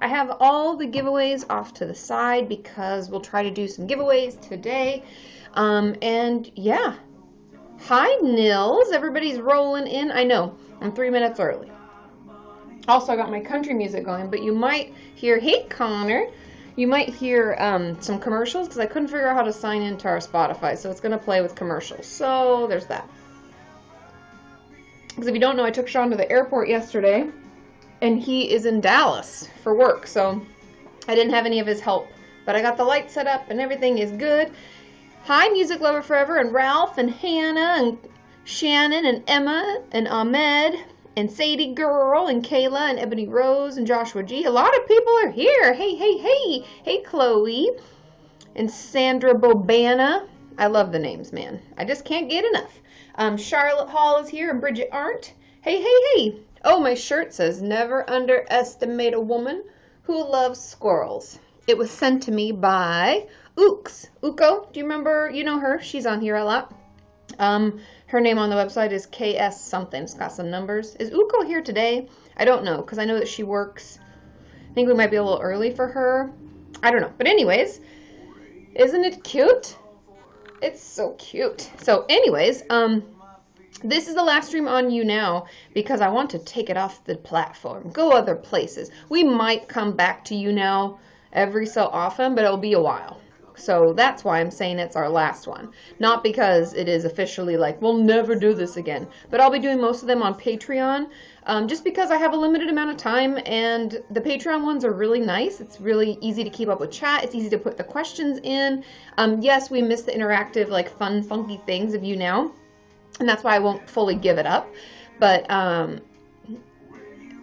I have all the giveaways off to the side because we'll try to do some giveaways today. And yeah. Hi, Nils. Everybody's rolling in. I know, I'm 3 minutes early. Also, I got my country music going, but you might hear, hey, Connor, you might hear some commercials because I couldn't figure out how to sign into our Spotify, so it's going to play with commercials. So there's that. Because if you don't know, I took Sean to the airport yesterday, and he is in Dallas for work, so I didn't have any of his help. But I got the lights set up, and everything is good. Hi, Music Lover Forever, and Ralph, and Hannah, and Shannon, and Emma, and Ahmed, and Sadie Girl, and Kayla, and Ebony Rose, and Joshua G. A lot of people are here. Hey, hey, hey. Hey, Chloe, and Sandra Bobana. I love the names, man. I just can't get enough. Charlotte Hall is here, and Bridget Arndt. Hey, hey, hey. Oh, my shirt says, never underestimate a woman who loves squirrels. It was sent to me by Ooks. Uko, do you remember? You know her. She's on here a lot. Her name on the website is KS something. It's got some numbers. Is Uko here today? I don't know, because I know that she works. I think we might be a little early for her. I don't know. But anyways, isn't it cute? It's so cute. So anyways, this is the last stream on YouNow because I want to take it off the platform. Go other places. We might come back to YouNow every so often, but it'll be a while. So that's why I'm saying it's our last one. Not because it is officially like, we'll never do this again. But I'll be doing most of them on Patreon, just because I have a limited amount of time, and the Patreon ones are really nice. It's really easy to keep up with chat. It's easy to put the questions in. Yes, we miss the interactive, like, fun, funky things of YouNow, and that's why I won't fully give it up. But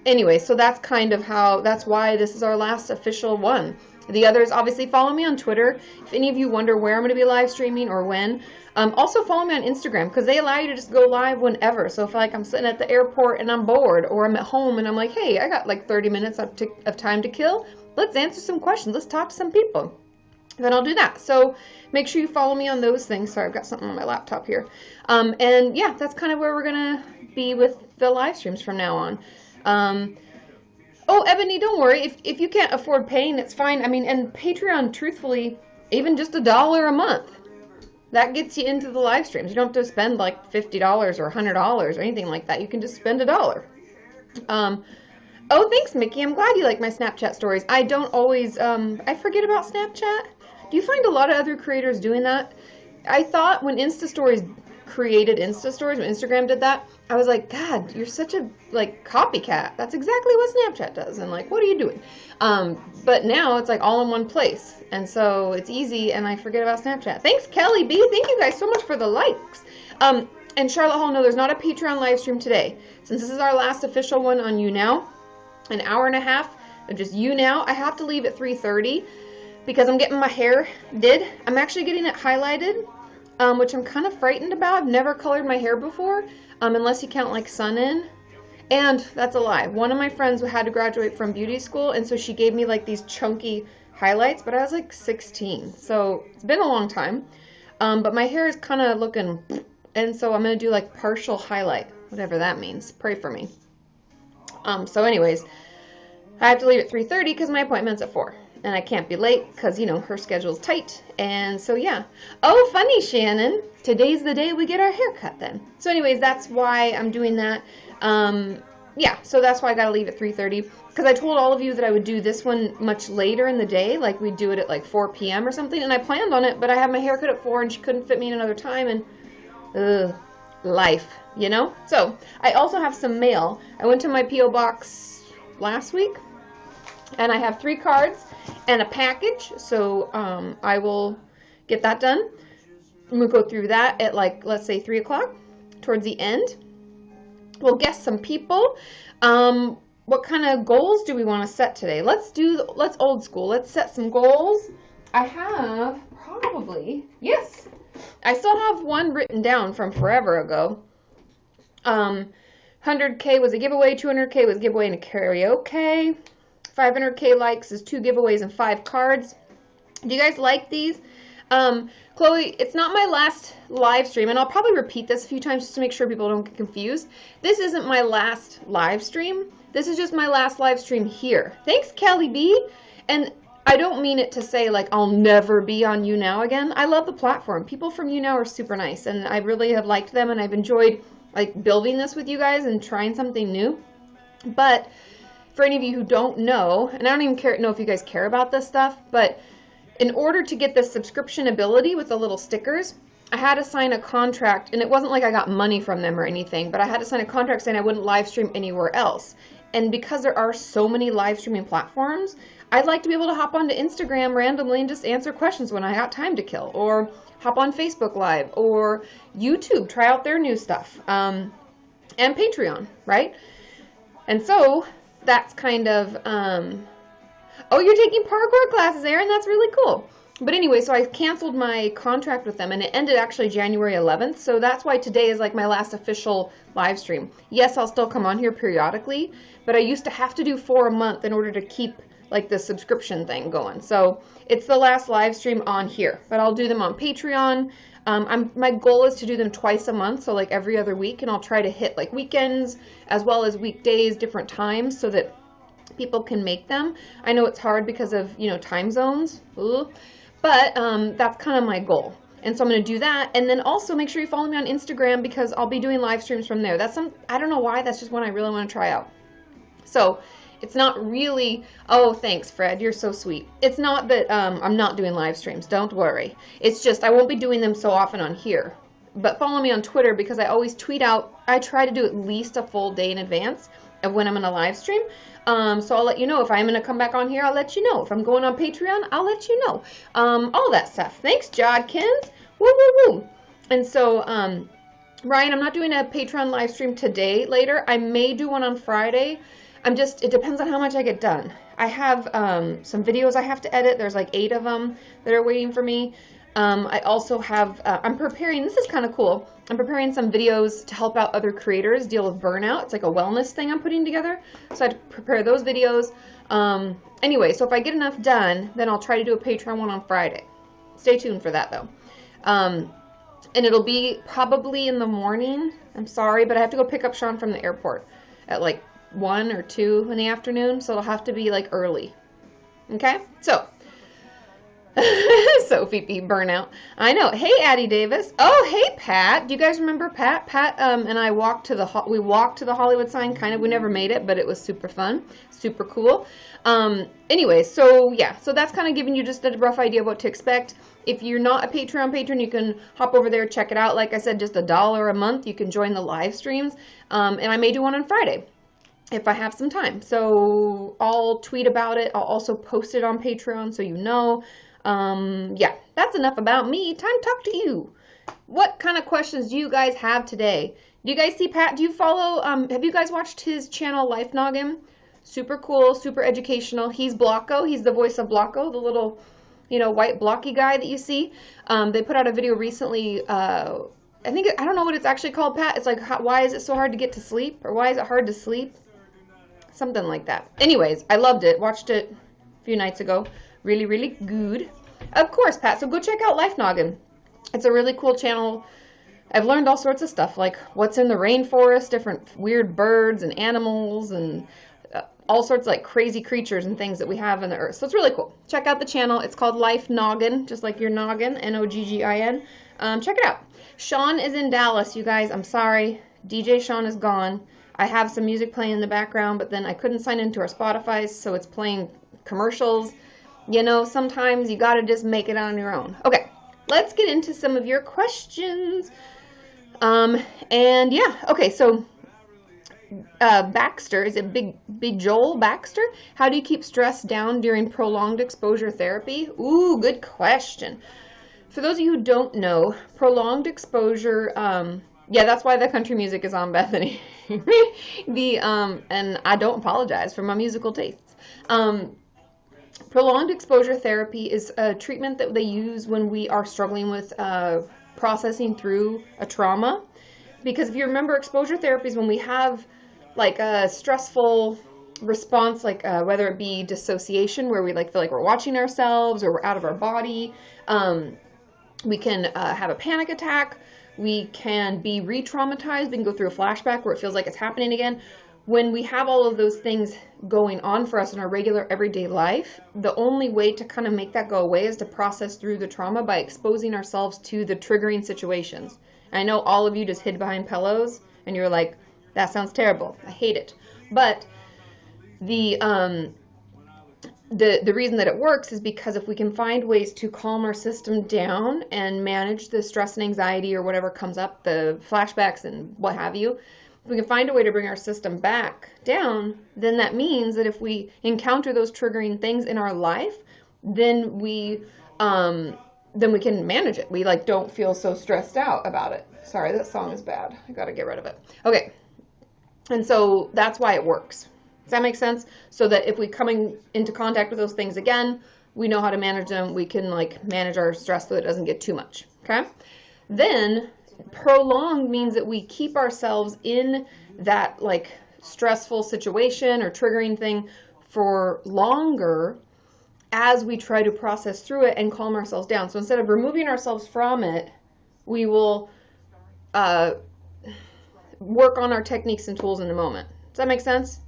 anyway, so that's kind of how, that's why this is our last official one. The others, obviously, follow me on Twitter. If any of you wonder where I'm going to be live streaming or when, also follow me on Instagram because they allow you to just go live whenever. So if like I'm sitting at the airport and I'm bored, or I'm at home and I'm like, hey, I got like 30 minutes of time to kill, let's answer some questions. Let's talk to some people. Then I'll do that. So make sure you follow me on those things. Sorry, I've got something on my laptop here. And yeah, that's kind of where we're going to be with the live streams from now on. Oh, Ebony, don't worry. If you can't afford paying, it's fine. I mean, and Patreon, truthfully, even just $1 a month, that gets you into the live streams. You don't have to spend like $50 or $100 or anything like that. You can just spend $1. Oh, thanks, Mickey. I'm glad you like my Snapchat stories. I don't always, I forget about Snapchat. Do you find a lot of other creators doing that? I thought when Insta Stories created Insta Stories, when Instagram did that, I was like, God, you're such a like copycat. That's exactly what Snapchat does. And like, what are you doing? But now it's like all in one place. And so it's easy and I forget about Snapchat. Thanks, Kelly B. Thank you guys so much for the likes. And Charlotte Hall, no, there's not a Patreon live stream today. Since this is our last official one on YouNow, an hour and a half of just YouNow, I have to leave at 3:30 because I'm getting my hair did. I'm actually getting it highlighted, which I'm kind of frightened about. I've never colored my hair before, unless you count like sun in. And that's a lie. One of my friends had to graduate from beauty school, and so she gave me like these chunky highlights, but I was like 16. So it's been a long time. But my hair is kind of looking, and so I'm going to do like partial highlight, whatever that means. Pray for me. So anyways, I have to leave at 3:30 because my appointment's at 4. And I can't be late because, you know, her schedule's tight. And so, yeah. Oh, funny, Shannon. Today's the day we get our hair cut then. So anyways, that's why I'm doing that. Yeah, so that's why I got to leave at 3:30. Because I told all of you that I would do this one much later in the day. Like, we'd do it at like 4 p.m. or something. And I planned on it, but I had my hair cut at 4 and she couldn't fit me in another time. And, life, you know? So, I also have some mail. I went to my P.O. box last week. And I have 3 cards and a package, so I will get that done. We'll go through that at like, let's say 3 o'clock towards the end. We'll guess some people. What kind of goals do we want to set today? Let's old school. Let's set some goals. I have probably, yes, I still have one written down from forever ago. 100K was a giveaway, 200K was a giveaway and a karaoke. 500K likes is 2 giveaways and 5 cards. Do you guys like these? Chloe, it's not my last live stream, and I'll probably repeat this a few times just to make sure people don't get confused. This isn't my last live stream. This is just my last live stream here. Thanks, Kelly B. And I don't mean it to say, like, I'll never be on YouNow again. I love the platform. People from YouNow are super nice, and I really have liked them, and I've enjoyed, like, building this with you guys and trying something new. But for any of you who don't know, and I don't even know if you guys care about this stuff, but in order to get the subscription ability with the little stickers, I had to sign a contract, and it wasn't like I got money from them or anything, but I had to sign a contract saying I wouldn't live stream anywhere else. And because there are so many live streaming platforms, I'd like to be able to hop onto Instagram randomly and just answer questions when I got time to kill, or hop on Facebook Live, or YouTube, try out their new stuff, and Patreon, right? And so that's kind of, oh, you're taking parkour classes, Erin. That's really cool. But anyway, so I canceled my contract with them, and it ended actually January 11th. So that's why today is like my last official live stream. Yes, I'll still come on here periodically, but I used to have to do 4 a month in order to keep like the subscription thing going. So it's the last live stream on here, but I'll do them on Patreon. My goal is to do them twice a month, so like every other week, and I'll try to hit like weekends as well as weekdays, different times, so that people can make them. I know it's hard because of, you know, time zones, but that's kind of my goal. And so I'm going to do that, and then also make sure you follow me on Instagram, because I'll be doing live streams from there. I don't know why, that's just one I really want to try out. So it's not really, oh, thanks, Fred, you're so sweet. It's not that I'm not doing live streams, don't worry. It's just I won't be doing them so often on here. But follow me on Twitter, because I always tweet out, I try to do at least a full day in advance of when I'm going to live stream. So I'll let you know if I'm going to come back on here. I'll let you know if I'm going on Patreon. I'll let you know. All that stuff. Thanks, Jodkins. Woo woo woo. And so, Ryan, I'm not doing a Patreon live stream today. Later, I may do one on Friday. It depends on how much I get done. I have some videos I have to edit. There's like 8 of them that are waiting for me. I also have, I'm preparing, this is kind of cool, I'm preparing some videos to help out other creators deal with burnout. It's like a wellness thing I'm putting together, so I prepare those videos. Anyway, so if I get enough done, then I'll try to do a Patreon one on Friday. Stay tuned for that, though. And it'll be probably in the morning. I'm sorry, but I have to go pick up Sean from the airport at like 1 or 2 in the afternoon, so it'll have to be like early. Okay? So, Sophie P. Burnout. I know. Hey, Addie Davis. Oh, hey, Pat. Do you guys remember Pat? Pat and I walked to the Hollywood sign, kind of. We never made it, but it was super fun. Super cool. Anyway, so yeah. So that's kind of giving you just a rough idea of what to expect. If you're not a Patreon patron, you can hop over there, check it out. Like I said, just $1 a month. You can join the live streams. And I may do one on Friday if I have some time. So I'll tweet about it. I'll also post it on Patreon so you know. Yeah, that's enough about me. Time to talk to you. What kind of questions do you guys have today? Do you guys see Pat? Do you follow, have you guys watched his channel, Life Noggin? Super cool, super educational. He's Blocko. He's the voice of Blocko, the little, you know, white blocky guy that you see. They put out a video recently, I don't know what it's actually called, Pat. It's like, why is it so hard to get to sleep? Or why is it hard to sleep? Something like that. Anyways, I loved it. Watched it a few nights ago. Really, really good. Of course, Pat. So go check out Life Noggin. It's a really cool channel. I've learned all sorts of stuff, like what's in the rainforest, different weird birds and animals, and all sorts of like crazy creatures and things that we have in the earth. So it's really cool. Check out the channel. It's called Life Noggin, just like your noggin, Noggin. Check it out. Sean is in Dallas, you guys. I'm sorry. DJ Sean is gone. I have some music playing in the background, but then I couldn't sign into our Spotify, so it's playing commercials. You know, sometimes you gotta just make it on your own. Okay, let's get into some of your questions. And yeah, okay, so Baxter, is it Big Joel Baxter? How do you keep stress down during prolonged exposure therapy? Ooh, good question. For those of you who don't know, prolonged exposure, yeah, that's why the country music is on, Bethany. And I don't apologize for my musical tastes. Prolonged exposure therapy is a treatment that they use when we are struggling with processing through a trauma. Because if you remember, exposure therapy is when we have like a stressful response, like whether it be dissociation, where we like feel like we're watching ourselves or we're out of our body. We can have a panic attack. We can be re-traumatized. We can go through a flashback where it feels like it's happening again. When we have all of those things going on for us in our regular everyday life, the only way to kind of make that go away is to process through the trauma by exposing ourselves to the triggering situations. And I know all of you just hid behind pillows and you're like, that sounds terrible. I hate it. But the reason that it works is because if we can find ways to calm our system down and manage the stress and anxiety or whatever comes up, the flashbacks and what have you, if we can find a way to bring our system back down, then that means that if we encounter those triggering things in our life, then we can manage it. We like don't feel so stressed out about it. Sorry, that song is bad. I gotta get rid of it. Okay. And so that's why it works. Does that make sense? So that if we come into contact with those things again, we know how to manage them. We can like manage our stress so that it doesn't get too much. Okay. Then prolonged means that we keep ourselves in that like stressful situation or triggering thing for longer as we try to process through it and calm ourselves down. So instead of removing ourselves from it, we will work on our techniques and tools in the moment. Does that make sense?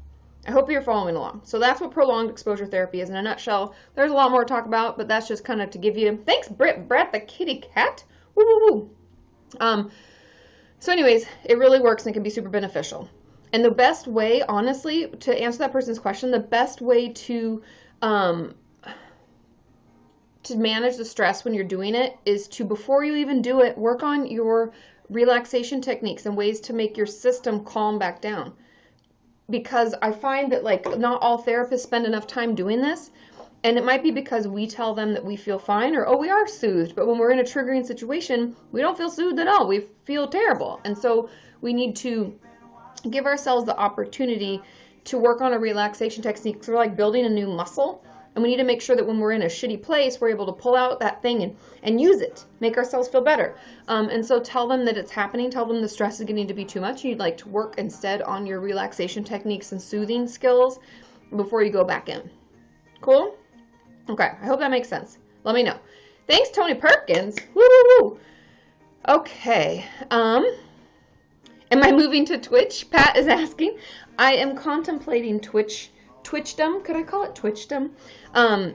I hope you're following along. So that's what prolonged exposure therapy is in a nutshell. There's a lot more to talk about, but that's just kind of to give you, thanks Brett the kitty cat. Woo woo woo. So anyways, it really works and it can be super beneficial. And the best way, honestly, to answer that person's question, the best way to manage the stress when you're doing it is to, before you even do it, work on your relaxation techniques and ways to make your system calm back down. Because I find that like not all therapists spend enough time doing this, and it might be because we tell them that we feel fine or, oh, we are soothed, but when we're in a triggering situation, we don't feel soothed at all. We feel terrible. And so we need to give ourselves the opportunity to work on a relaxation technique. So we're like building a new muscle, and we need to make sure that when we're in a shitty place, we're able to pull out that thing and use it, make ourselves feel better. And so tell them that it's happening. Tell them the stress is getting to be too much. You'd like to work instead on your relaxation techniques and soothing skills before you go back in. Cool? Okay, I hope that makes sense. Let me know. Thanks, Tony Perkins. Woo, woo, woo. Okay. Am I moving to Twitch? Pat is asking. I am contemplating Twitchdom. Could I call it Twitchdom? I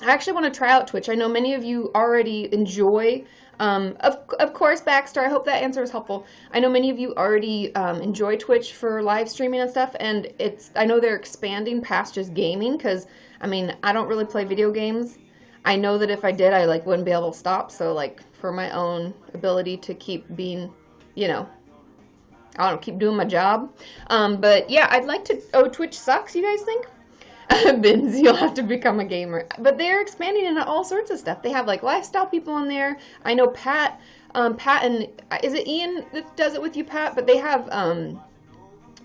actually want to try out Twitch. I know many of you already enjoy, of course, Baxter, I hope that answer is helpful. I know many of you already enjoy Twitch for live streaming and stuff, and I know they're expanding past just gaming, because, I mean, I don't really play video games. I know that if I did, I, like, wouldn't be able to stop, so, like, for my own ability to keep being, you know, I don't know, keep doing my job. But yeah, I'd like to, Twitch sucks, you guys think? Bins, you'll have to become a gamer. But they're expanding into all sorts of stuff. They have like lifestyle people on there. I know Pat and, is it Ian that does it with you, Pat? But they have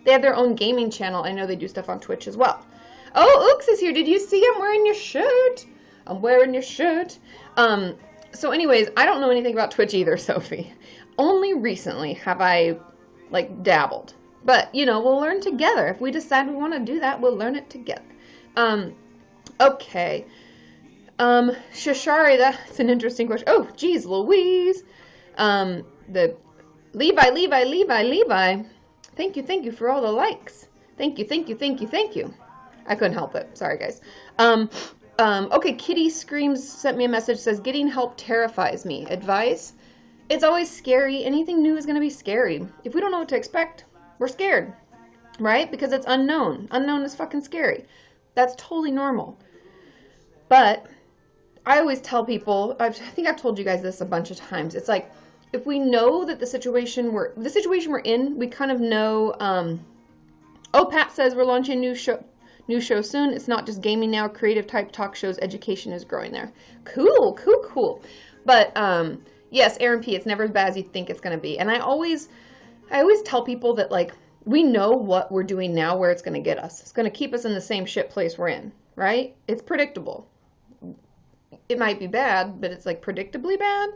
their own gaming channel. I know they do stuff on Twitch as well. Oh, Ooks is here. Did you see I'm wearing your shirt? I'm wearing your shirt. So anyways, I don't know anything about Twitch either, Sophie. Only recently have I like dabbled, but you know, we'll learn together. If we decide we want to do that, we'll learn it together. Okay. Shashari, that's an interesting question. Oh, geez, Louise. The Levi. Thank you for all the likes. Thank you. I couldn't help it. Sorry, guys. Okay, Kitty Screams sent me a message, says, getting help terrifies me. Advice? It's always scary. Anything new is going to be scary. If we don't know what to expect, we're scared, right? Because it's unknown. Unknown is fucking scary. That's totally normal. But I always tell people, I think I've told you guys this a bunch of times. It's like, if we know that the situation we're in, we kind of know, oh, Pat says we're launching a new show soon. It's not just gaming now, creative type talk shows, education is growing there. Cool. But, yes, Aaron P., it's never as bad as you think it's going to be. And I always tell people that, like, we know what we're doing now, where it's going to get us. It's going to keep us in the same shit place we're in, right? It's predictable. It might be bad, but it's, like, predictably bad? ?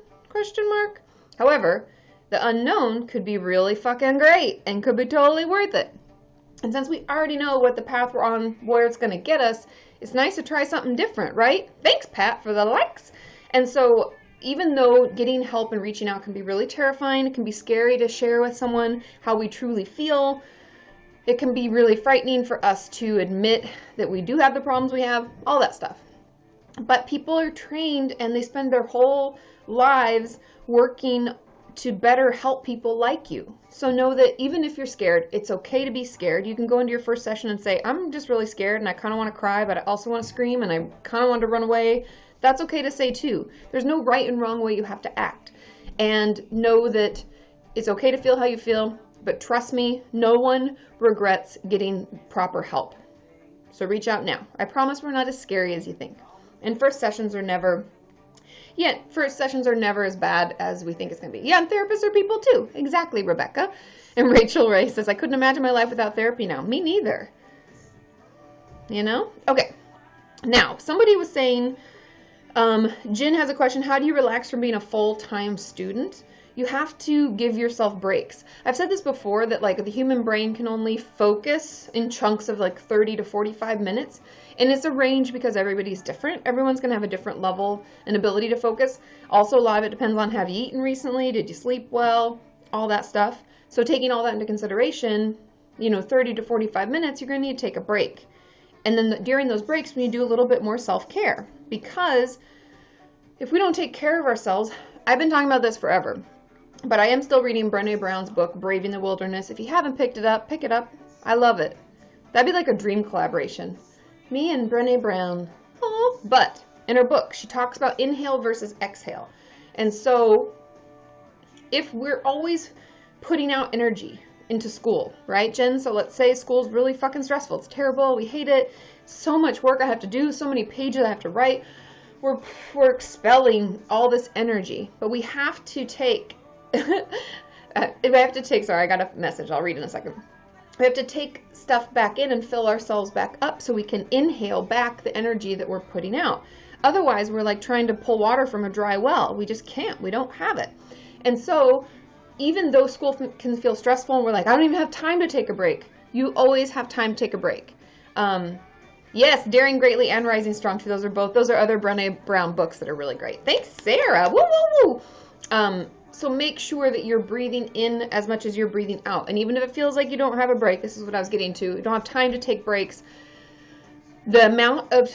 However, the unknown could be really fucking great and could be totally worth it. And since we already know what the path we're on, where it's going to get us, it's nice to try something different, right? Thanks, Pat, for the likes. And so even though getting help and reaching out can be really terrifying, it can be scary to share with someone how we truly feel. It can be really frightening for us to admit that we do have the problems we have, all that stuff. But people are trained and they spend their whole lives working to better help people like you. So know that even if you're scared, it's okay to be scared. You can go into your first session and say, I'm just really scared and I kind of want to cry, but I also want to scream and I kind of want to run away. That's okay to say too. There's no right and wrong way you have to act. And know that it's okay to feel how you feel, but trust me, no one regrets getting proper help. So reach out now. I promise we're not as scary as you think. And first sessions are never as bad as we think it's going to be. Yeah, and therapists are people too. Exactly, Rebecca. And Rachel Ray says, I couldn't imagine my life without therapy now. Me neither. You know? Okay. Now, somebody was saying, Jen has a question. How do you relax from being a full-time student? You have to give yourself breaks. I've said this before that like the human brain can only focus in chunks of like 30 to 45 minutes. And it's a range because everybody's different. Everyone's going to have a different level and ability to focus. Also, a lot of it depends on have you eaten recently? Did you sleep well? All that stuff. So taking all that into consideration, 30 to 45 minutes, you're going to need to take a break. And then during those breaks, we need to do a little bit more self-care. Because if we don't take care of ourselves, I've been talking about this forever. But I am still reading Brené Brown's book, Braving the Wilderness. If you haven't picked it up, pick it up. I love it. That'd be like a dream collaboration. Me and Brené Brown. Oh, but in her book, she talks about inhale versus exhale. And so if we're always putting out energy into school, right, Jen? So let's say school's really fucking stressful. It's terrible. We hate it. So much work I have to do. So many pages I have to write. We're expelling all this energy. But we have to take... sorry, I got a message. I'll read in a second. We have to take stuff back in and fill ourselves back up so we can inhale back the energy that we're putting out. Otherwise, we're like trying to pull water from a dry well. We just can't. We don't have it. And so even though school can feel stressful and we're like, I don't even have time to take a break. You always have time to take a break. Yes, Daring Greatly and Rising Strong too. Those are other Brené Brown books that are really great. Thanks, Sarah. Woo, woo, woo. So make sure that you're breathing in as much as you're breathing out. And even if it feels like you don't have a break, this is what I was getting to, you don't have time to take breaks, the amount of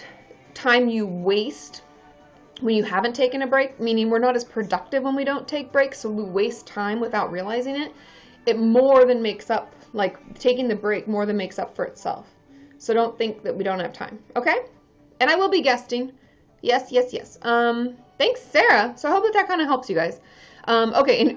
time you waste when you haven't taken a break, meaning we're not as productive when we don't take breaks, so we waste time without realizing it, it more than makes up, like taking the break more than makes up for itself. So don't think that we don't have time, okay? And I will be guesting. Yes. Thanks, Sarah. So I hope that kind of helps you guys. Okay, and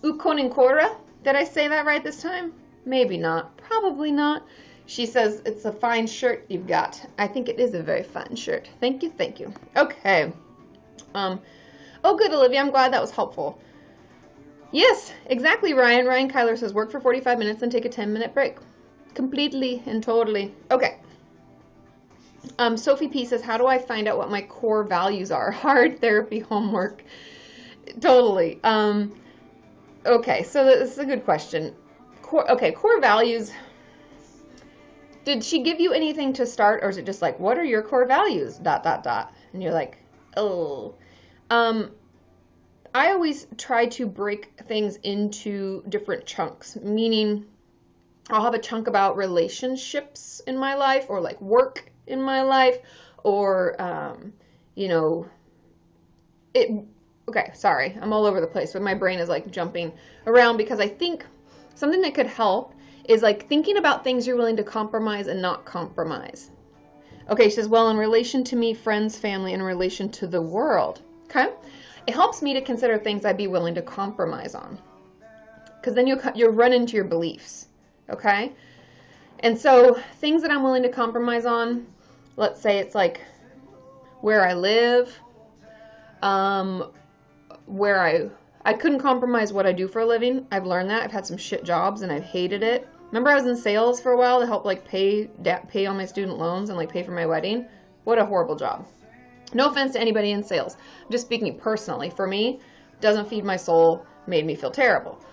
Ukoninkora, did I say that right this time? Maybe not. Probably not. She says, it's a fine shirt you've got. I think it is a very fine shirt. Thank you. Okay. Oh, good, Olivia. I'm glad that was helpful. Yes, exactly, Ryan. Ryan Kyler says, work for 45 minutes and take a 10-minute break. Completely and totally. Okay. Sophie P says, how do I find out what my core values are? Hard therapy homework. Totally. Okay, so this is a good question. Core values. Did she give you anything to start, or is it just like, what are your core values? ... And you're like, oh. I always try to break things into different chunks, meaning I'll have a chunk about relationships in my life, or like work in my life, or, okay, sorry, I'm all over the place, but my brain is like jumping around because I think something that could help is like thinking about things you're willing to compromise and not compromise. Okay, she says, well, in relation to me, friends, family, in relation to the world, okay? It helps me to consider things I'd be willing to compromise on, because then you'll run into your beliefs, okay? And so things that I'm willing to compromise on, let's say it's like where I live, where I couldn't compromise what I do for a living. I've learned that. I've had some shit jobs and I've hated it. Remember I was in sales for a while to help like pay all my student loans and like pay for my wedding? What a horrible job. No offense to anybody in sales. I'm just speaking personally. For me, doesn't feed my soul, made me feel terrible.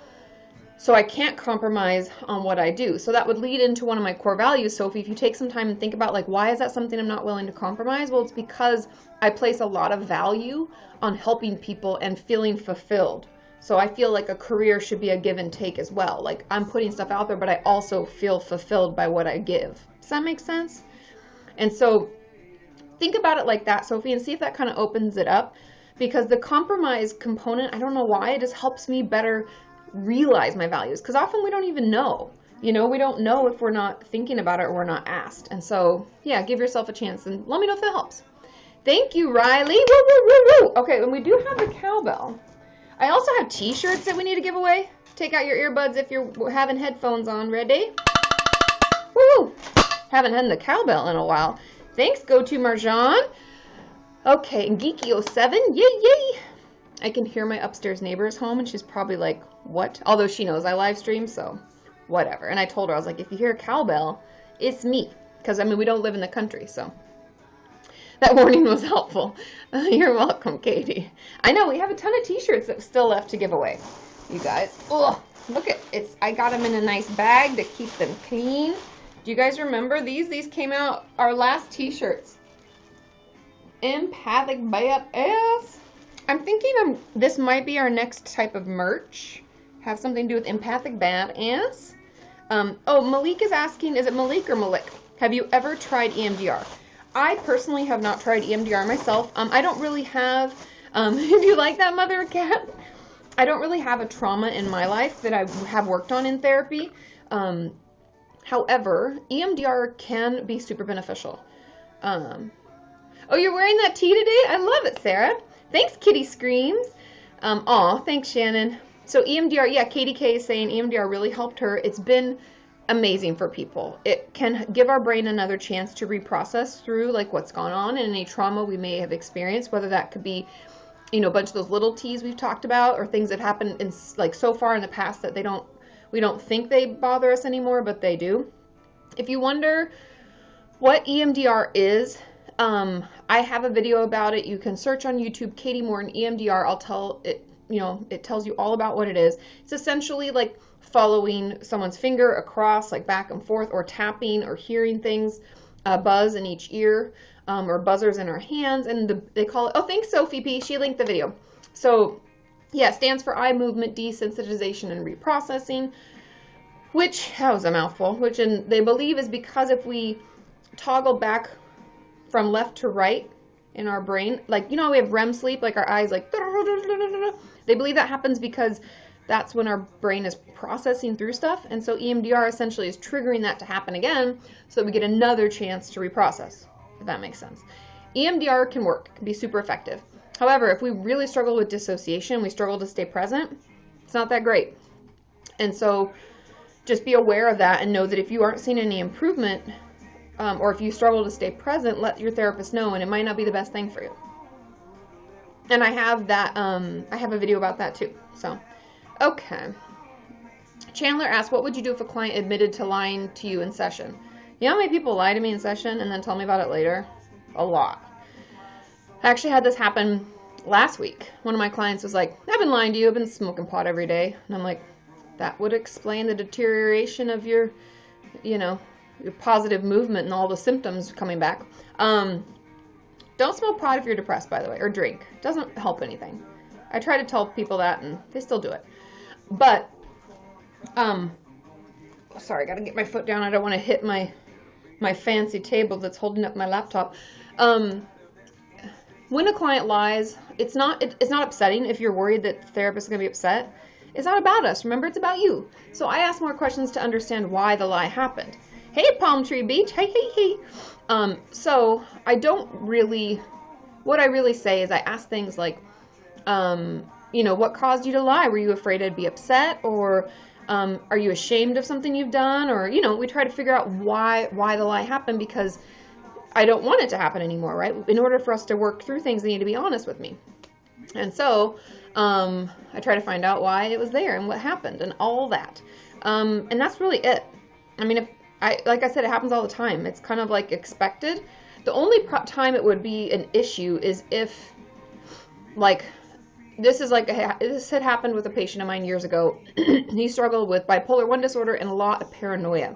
So I can't compromise on what I do. So that would lead into one of my core values, Sophie. If you take some time and think about, like, why is that something I'm not willing to compromise? Well, it's because I place a lot of value on helping people and feeling fulfilled. So I feel like a career should be a give and take as well. Like, I'm putting stuff out there, but I also feel fulfilled by what I give. Does that make sense? And so think about it like that, Sophie, and see if that kind of opens it up. Because the compromise component, I don't know why, it just helps me better realize my values, because often we don't even know. We don't know if we're not thinking about it or we're not asked. And so, yeah, give yourself a chance and let me know if that helps. Thank you, Riley. Woo, woo, woo, woo. Okay, and we do have the cowbell. I also have t-shirts that we need to give away. Take out your earbuds if you're having headphones on. Ready? Woo! Haven't had the cowbell in a while. Thanks, Go To Marjan. Okay, and Geeky07. Yay, yay! I can hear my upstairs neighbor's home, and she's probably like, what? Although she knows I live stream, so whatever. And I told her, I was like, if you hear a cowbell, it's me. Because, I mean, we don't live in the country, so that warning was helpful. You're welcome, Katie. I know, we have a ton of t-shirts that still left to give away, you guys. Ugh, look at it. I got them in a nice bag to keep them clean. Do you guys remember these? These came out, our last t-shirts. Empathic Badass. I'm thinking this might be our next type of merch. Have something to do with Empathic Badass. Oh, Malik is asking, is it Malik or Malik? Have you ever tried EMDR? I personally have not tried EMDR myself. I don't really have, if you like that, mother cat, I don't really have a trauma in my life that I have worked on in therapy. However, EMDR can be super beneficial. Oh, you're wearing that tee today? I love it, Sarah. Thanks, Kitty Screams. Aw, thanks, Shannon. So EMDR, yeah, Katie K is saying EMDR really helped her. It's been amazing for people. It can give our brain another chance to reprocess through like what's gone on and any trauma we may have experienced, whether that could be, a bunch of those little T's we've talked about, or things that happened in like so far in the past that we don't think they bother us anymore, but they do. If you wonder what EMDR is, I have a video about it. You can search on YouTube, Kati Morton EMDR. I'll tell it, it tells you all about what it is. It's essentially like following someone's finger across, like back and forth, or tapping or hearing things, buzz in each ear, or buzzers in our hands. And they call it, oh, thanks, Sophie P. She linked the video. So yeah, it stands for eye movement desensitization and reprocessing, which, that was a mouthful, which they believe is because if we toggle back from left to right in our brain, like, we have REM sleep, like our eyes like, they believe that happens because that's when our brain is processing through stuff. And so EMDR essentially is triggering that to happen again so that we get another chance to reprocess, if that makes sense. EMDR can work, can be super effective. However, if we really struggle with dissociation, we struggle to stay present, it's not that great. And so just be aware of that and know that if you aren't seeing any improvement, or if you struggle to stay present, let your therapist know, and it might not be the best thing for you. And I have that, I have a video about that too. So, okay. Chandler asked, what would you do if a client admitted to lying to you in session? You know how many people lie to me in session and then tell me about it later? A lot. I actually had this happen last week. One of my clients was like, I've been lying to you. I've been smoking pot every day. And I'm like, that would explain the deterioration of your, your positive movement and all the symptoms coming back. Don't smoke pot if you're depressed, by the way, or drink. It doesn't help anything. I try to tell people that, and they still do it. But, sorry, I gotta get my foot down. I don't want to hit my fancy table that's holding up my laptop. When a client lies, it's not upsetting if you're worried that the therapist is gonna be upset. It's not about us. Remember, it's about you. So I ask more questions to understand why the lie happened. Hey, Palm Tree Beach. Hey, hey, hey. So I don't really, what I really say is I ask things like, what caused you to lie? Were you afraid I'd be upset? Or are you ashamed of something you've done? Or, we try to figure out why the lie happened, because I don't want it to happen anymore, right? In order for us to work through things, they need to be honest with me. And so I try to find out why it was there and what happened and all that. And that's really it. I mean, like I said, it happens all the time. It's kind of like expected. The only time it would be an issue is if, like, this had happened with a patient of mine years ago. He struggled with bipolar 1 disorder and a lot of paranoia.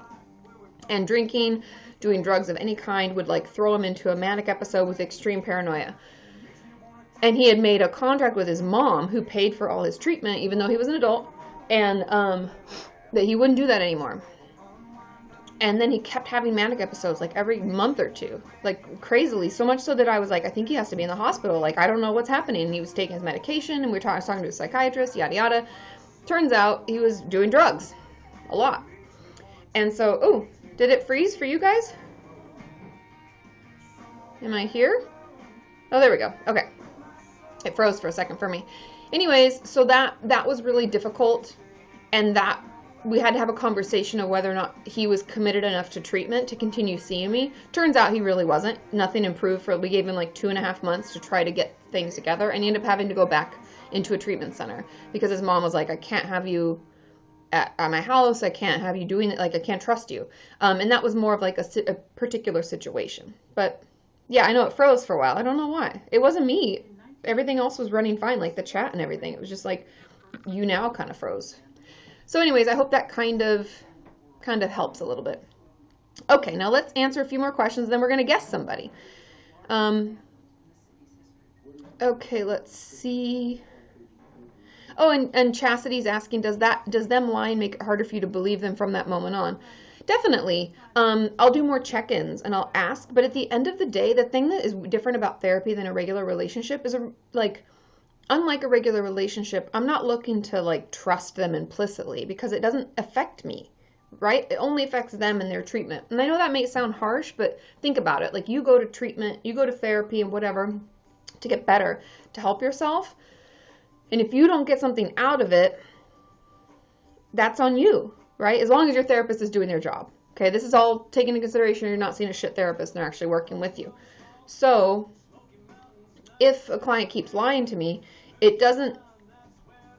And drinking, doing drugs of any kind would like throw him into a manic episode with extreme paranoia. And he had made a contract with his mom, who paid for all his treatment, even though he was an adult, and that he wouldn't do that anymore. And then he kept having manic episodes like every month or two, like crazily, so much so that I was like, I think he has to be in the hospital. Like, I don't know what's happening. And he was taking his medication, and I was talking to a psychiatrist, yada yada. Turns out he was doing drugs a lot. And so, oh, did it freeze for you guys? Am I here? Oh, there we go. Okay. It froze for a second for me. Anyways, so that was really difficult, and that we had to have a conversation of whether or not he was committed enough to treatment to continue seeing me. Turns out he really wasn't. Nothing improved we gave him like 2.5 months to try to get things together, and he ended up having to go back into a treatment center because his mom was like, I can't have you at my house. I can't have you doing it. Like, I can't trust you. And that was more of like a particular situation. But yeah, I know it froze for a while. I don't know why. It wasn't me. Everything else was running fine, like the chat and everything. It was just like YouNow kind of froze. So anyways, I hope that kind of helps a little bit. Okay, now let's answer a few more questions, then we're going to guess somebody. Okay, let's see. Oh, and Chastity's asking, does them lying make it harder for you to believe them from that moment on? Definitely. I'll do more check-ins and I'll ask, but at the end of the day, the thing that is different about therapy than a regular relationship is unlike a regular relationship, I'm not looking to like trust them implicitly because it doesn't affect me, right? It only affects them and their treatment. And I know that may sound harsh, but think about it. Like, you go to treatment, you go to therapy and whatever to get better, to help yourself. And if you don't get something out of it, that's on you, right? As long as your therapist is doing their job. Okay, this is all taken into consideration. You're not seeing a shit therapist and they're actually working with you. So if a client keeps lying to me,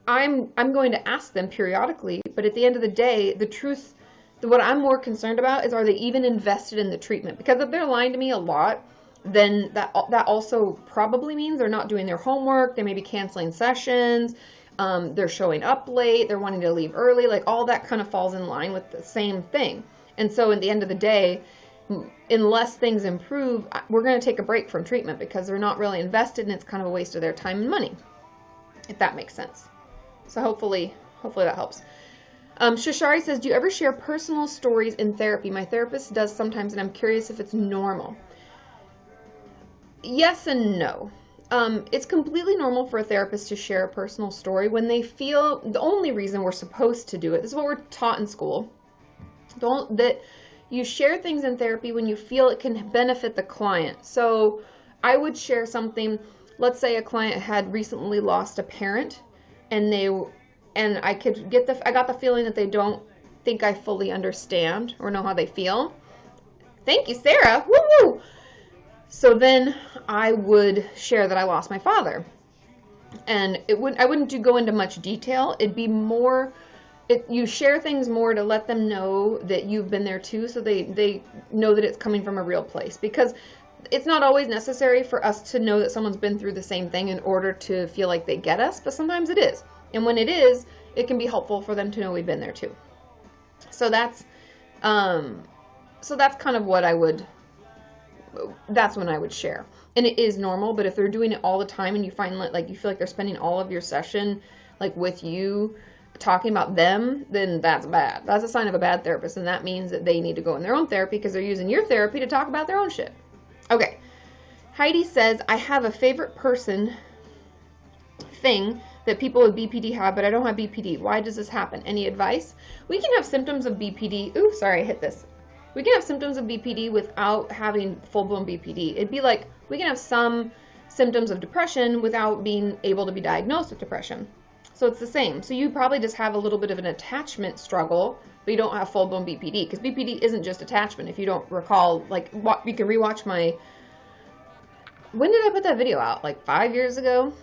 I'm going to ask them periodically, but at the end of the day, the truth, what I'm more concerned about is, are they even invested in the treatment? Because if they're lying to me a lot, then that also probably means they're not doing their homework, they may be canceling sessions, they're showing up late, they're wanting to leave early, like all that kind of falls in line with the same thing. And so at the end of the day, unless things improve, we're going to take a break from treatment because they're not really invested and it's kind of a waste of their time and money, if that makes sense. So hopefully that helps. Shashari says, do you ever share personal stories in therapy? My therapist does sometimes, and I'm curious if it's normal. Yes and no. It's completely normal for a therapist to share a personal story when they feel, the only reason we're supposed to do it, this is what we're taught in school, that you share things in therapy when you feel it can benefit the client. So I would share something, let's say a client had recently lost a parent, and I got the feeling that they don't think I fully understand or know how they feel. Thank you, Sarah. Woo-woo! So then I would share that I lost my father. And I wouldn't go into much detail. It'd be more, you share things more to let them know that you've been there too, so they know that it's coming from a real place. Because it's not always necessary for us to know that someone's been through the same thing in order to feel like they get us, but sometimes it is. And when it is, it can be helpful for them to know we've been there too. So that's kind of what that's when I would share. And it is normal, but if they're doing it all the time and you find like you feel like they're spending all of your session like with you talking about them, then that's bad. That's a sign of a bad therapist, and that means that they need to go in their own therapy because they're using your therapy to talk about their own shit. Okay. Heidi says, I have a favorite person thing that people with BPD have, but I don't have BPD. Why does this happen? Any advice? We can have symptoms of BPD. Ooh, sorry, I hit this. We can have symptoms of BPD without having full-blown BPD. It'd be like we can have some symptoms of depression without being able to be diagnosed with depression. So it's the same. So you probably just have a little bit of an attachment struggle, but you don't have full-blown BPD, because BPD isn't just attachment. If you don't recall, like, you can rewatch when did I put that video out? Like 5 years ago?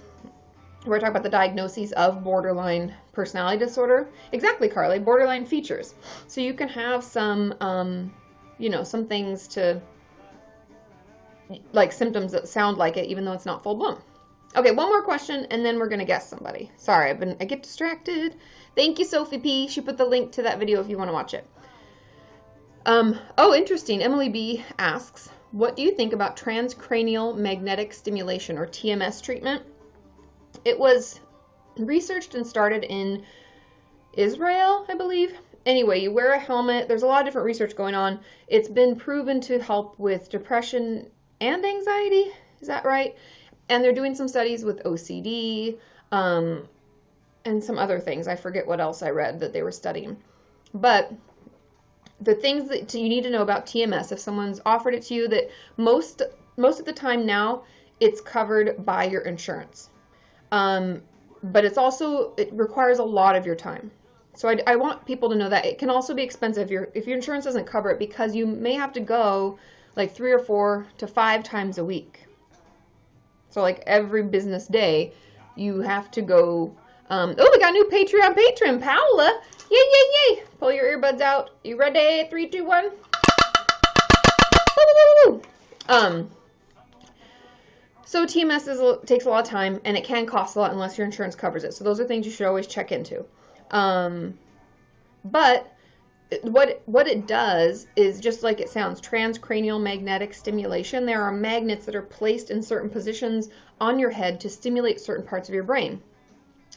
Where I talk about the diagnoses of borderline personality disorder. Exactly, Carly, borderline features. So you can have some, some things like symptoms that sound like it, even though it's not full blown. Okay, one more question, and then we're going to guess somebody. Sorry, I get distracted. Thank you, Sophie P. She put the link to that video if you want to watch it. Oh, interesting. Emily B. asks, what do you think about transcranial magnetic stimulation, or TMS treatment? It was researched and started in Israel, I believe. Anyway, you wear a helmet. There's a lot of different research going on. It's been proven to help with depression and anxiety. Is that right? And they're doing some studies with OCD and some other things. I forget what else I read that they were studying. But the things that you need to know about TMS, if someone's offered it to you, that most of the time now, it's covered by your insurance. But it requires a lot of your time. So I want people to know that it can also be expensive if your insurance doesn't cover it, because you may have to go like 3 or 4 to 5 times a week. So like every business day, you have to go. Oh, we got a new Patreon patron, Paola. Yay, yay, yay. Pull your earbuds out. You ready? 3, 2, 1. So TMS takes a lot of time, and it can cost a lot unless your insurance covers it. So those are things you should always check into. But what it does is just like it sounds, transcranial magnetic stimulation. There are magnets that are placed in certain positions on your head to stimulate certain parts of your brain.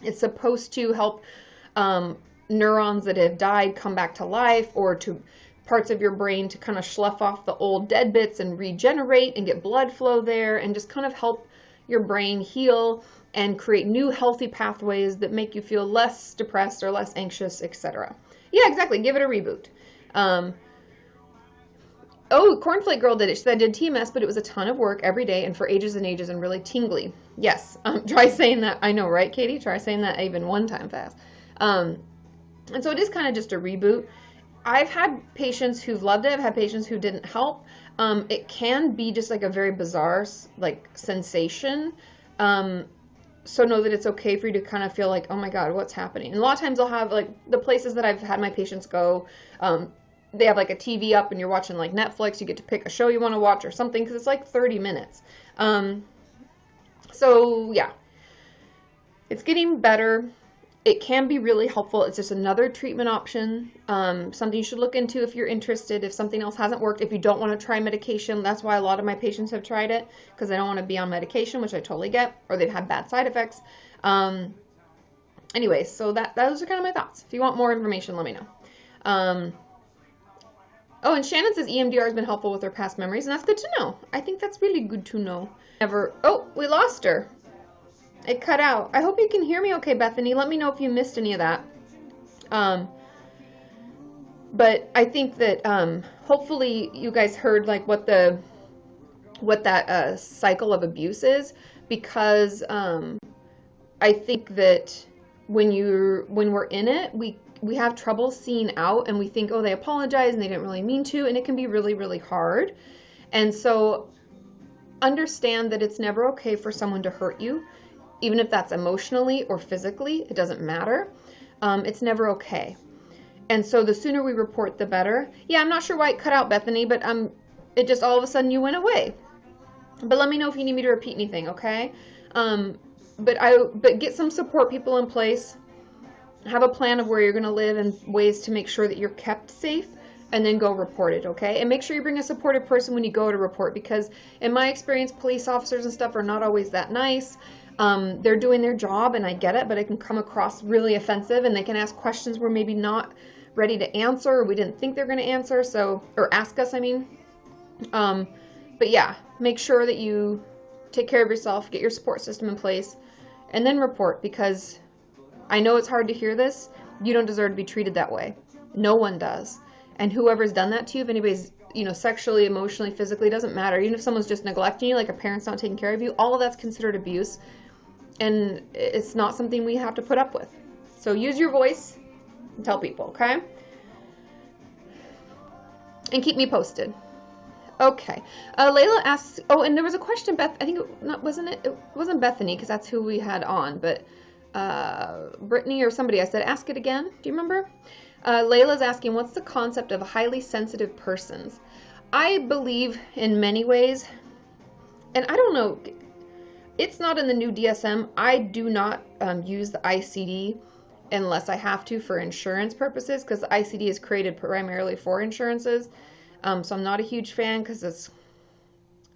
It's supposed to help neurons that have died come back to life, or to parts of your brain to kind of slough off the old dead bits and regenerate and get blood flow there, and just kind of help your brain heal and create new healthy pathways that make you feel less depressed or less anxious, etc. Yeah, exactly. Give it a reboot. Oh, Cornflake Girl did it. She said I did TMS, but it was a ton of work every day and for ages and ages and really tingly. Yes. Try saying that. I know, right, Katie? Try saying that even one time fast. And so it is kind of just a reboot. I've had patients who've loved it. I've had patients who didn't help. It can be just like a very bizarre like sensation. So know that it's okay for you to kind of feel like, oh my God, what's happening? And a lot of times I'll have like the places that I've had my patients go, they have like a TV up and you're watching like Netflix. You get to pick a show you want to watch or something, because it's like 30 minutes. So yeah, it's getting better. It can be really helpful. It's just another treatment option, something you should look into if you're interested, if something else hasn't worked, if you don't want to try medication. That's why a lot of my patients have tried it, because they don't want to be on medication, which I totally get, or they've had bad side effects. Anyway, so those are kind of my thoughts. If you want more information, let me know. Oh, and Shannon says EMDR has been helpful with her past memories, and that's good to know. I think that's really good to know. Oh, we lost her. It cut out. I hope you can hear me okay, Bethany. Let me know if you missed any of that. But I think that hopefully you guys heard like what that cycle of abuse is, because I think that when we're in it, we have trouble seeing out, and we think, oh, they apologized and they didn't really mean to, and it can be really, really hard. And so understand that it's never okay for someone to hurt you. Even if that's emotionally or physically, it doesn't matter. It's never okay. And so the sooner we report, the better. Yeah, I'm not sure why it cut out, Bethany, but it just all of a sudden you went away. But let me know if you need me to repeat anything, okay? But get some support people in place. Have a plan of where you're going to live and ways to make sure that you're kept safe, and then go report it, okay? And make sure you bring a supportive person when you go to report, because in my experience, police officers and stuff are not always that nice. They're doing their job, and I get it, but it can come across really offensive, and they can ask questions we're maybe not ready to answer, or we didn't think they're going to answer, or ask us, I mean. But yeah, make sure that you take care of yourself, get your support system in place, and then report, because I know it's hard to hear this. You don't deserve to be treated that way. No one does. And whoever's done that to you, if anybody's, sexually, emotionally, physically, doesn't matter. Even if someone's just neglecting you, like a parent's not taking care of you, all of that's considered abuse. And it's not something we have to put up with. So use your voice and tell people, okay? And keep me posted. Okay. Layla asks, oh, and there was a question, Beth, I think, it wasn't Bethany, because that's who we had on, but Brittany or somebody, I said, ask it again. Do you remember? Layla's asking, what's the concept of highly sensitive persons? I believe in many ways, and I don't know, It's not in the new DSM. I do not use the ICD unless I have to for insurance purposes, because the ICD is created primarily for insurances. So I'm not a huge fan because it's,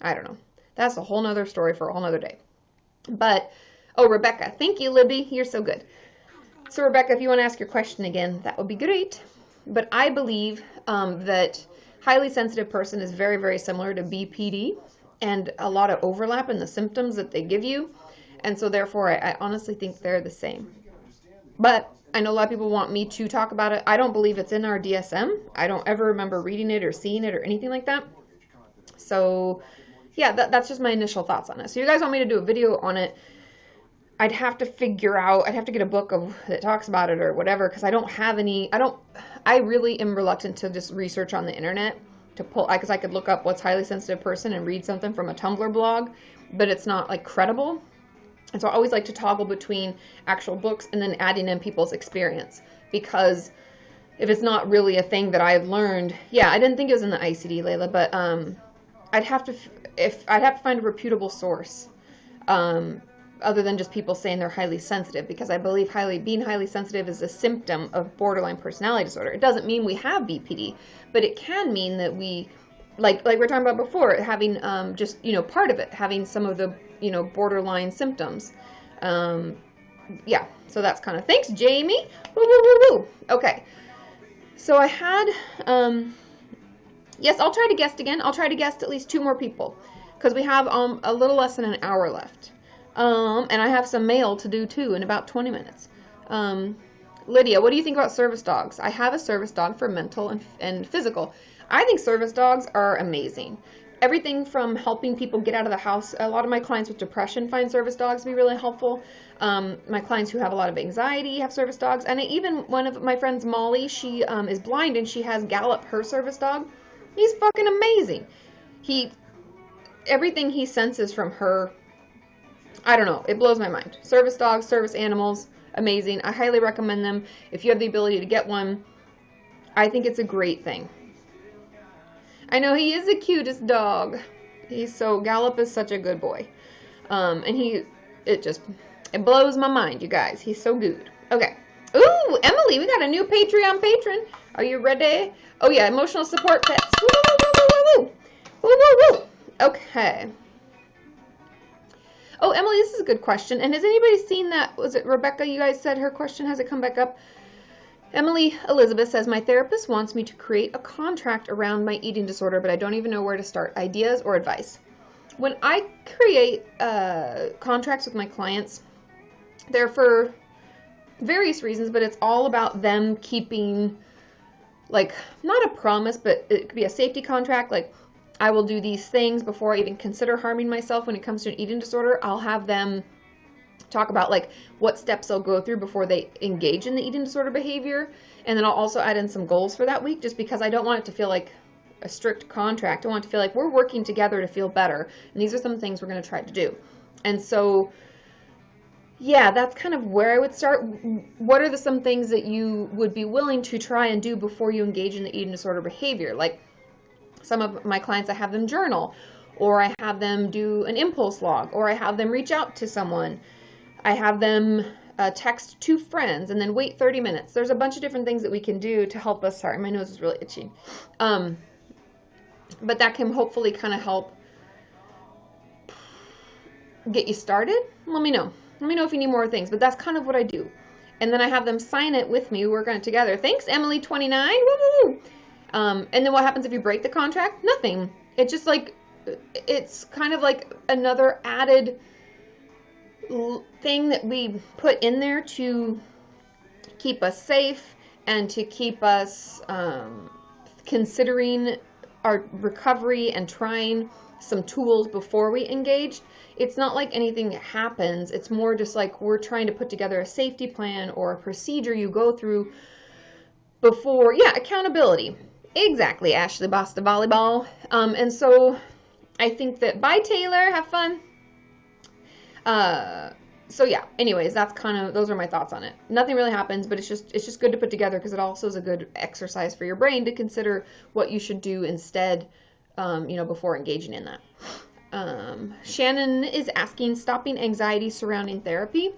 I don't know. That's a whole nother story for a whole nother day. But, oh, Rebecca. Thank you, Libby. You're so good. So, Rebecca, if you want to ask your question again, that would be great. But I believe that highly sensitive person is very, very similar to BPD, and a lot of overlap in the symptoms that they give you. And so, therefore, I honestly think they're the same. But I know a lot of people want me to talk about it. I don't believe it's in our DSM. I don't ever remember reading it or seeing it or anything like that. So, yeah, that's just my initial thoughts on it. So you guys want me to do a video on it, I'd have to get a book that talks about it or whatever, because I don't have any, I really am reluctant to just research on the internet to pull, because I could look up what's highly sensitive person and read something from a Tumblr blog, but it's not like credible. And so I always like to toggle between actual books and then adding in people's experience, because if it's not really a thing that I've learned, yeah, I didn't think it was in the ICD, Layla, but I'd have to find a reputable source, other than just people saying they're highly sensitive, because I believe being highly sensitive is a symptom of borderline personality disorder. It doesn't mean we have BPD, but it can mean that we, like we were talking about before, having just, part of it, having some of the, borderline symptoms. Yeah, so that's kind of, thanks, Jamie. Woo, woo, woo, woo. Okay, so I had, yes, I'll try to guest again. I'll try to guest at least 2 more people, because we have a little less than an hour left. And I have some mail to do too in about 20 minutes. Lydia, what do you think about service dogs? I have a service dog for mental and physical. I think service dogs are amazing. Everything from helping people get out of the house. A lot of my clients with depression find service dogs to be really helpful. My clients who have a lot of anxiety have service dogs. And even one of my friends, Molly, she is blind and she has Gallop, her service dog. He's fucking amazing. Everything he senses from her, I don't know, it blows my mind. Service dogs, service animals, amazing. I highly recommend them. If you have the ability to get one, I think it's a great thing. I know he is the cutest dog. Gallop is such a good boy. And it blows my mind, you guys. He's so good. Okay. Ooh, Emily, we got a new Patreon patron. Are you ready? Oh yeah, emotional support pets. Woo, woo, woo, woo, woo. Woo, woo, woo. Okay. Oh, Emily, this is a good question. And has anybody seen that? Was it Rebecca? You guys said her question. Has it come back up? Emily Elizabeth says, my therapist wants me to create a contract around my eating disorder, but I don't even know where to start. Ideas or advice? When I create contracts with my clients, they're for various reasons, but it's all about them keeping, like, not a promise, but it could be a safety contract, like, I will do these things before I even consider harming myself. When it comes to an eating disorder, I'll have them talk about like what steps they'll go through before they engage in the eating disorder behavior. And then I'll also add in some goals for that week, just because I don't want it to feel like a strict contract. I want it to feel like we're working together to feel better. And these are some things we're going to try to do. And so, yeah, that's kind of where I would start. What are some things that you would be willing to try and do before you engage in the eating disorder behavior? Like, some of my clients, I have them journal, or I have them do an impulse log, or I have them reach out to someone. I have them text 2 friends and then wait 30 minutes. There's a bunch of different things that we can do to help us. Sorry, my nose is really itchy. But that can hopefully kind of help get you started. Let me know. Let me know if you need more things, but that's kind of what I do. And then I have them sign it with me. We work on it together. Thanks, Emily29. Woo-hoo! And then what happens if you break the contract? Nothing. It's just like, it's kind of like another added thing that we put in there to keep us safe and to keep us considering our recovery and trying some tools before we engage. It's not like anything happens. It's more just like we're trying to put together a safety plan or a procedure you go through before. Yeah, accountability. Exactly, Ashley Basta Volleyball. And so I think that, bye Taylor, have fun. So yeah, anyways, that's kind of, those are my thoughts on it. Nothing really happens, but it's just good to put together, because it also is a good exercise for your brain to consider what you should do instead, before engaging in that. Shannon is asking, stopping anxiety surrounding therapy.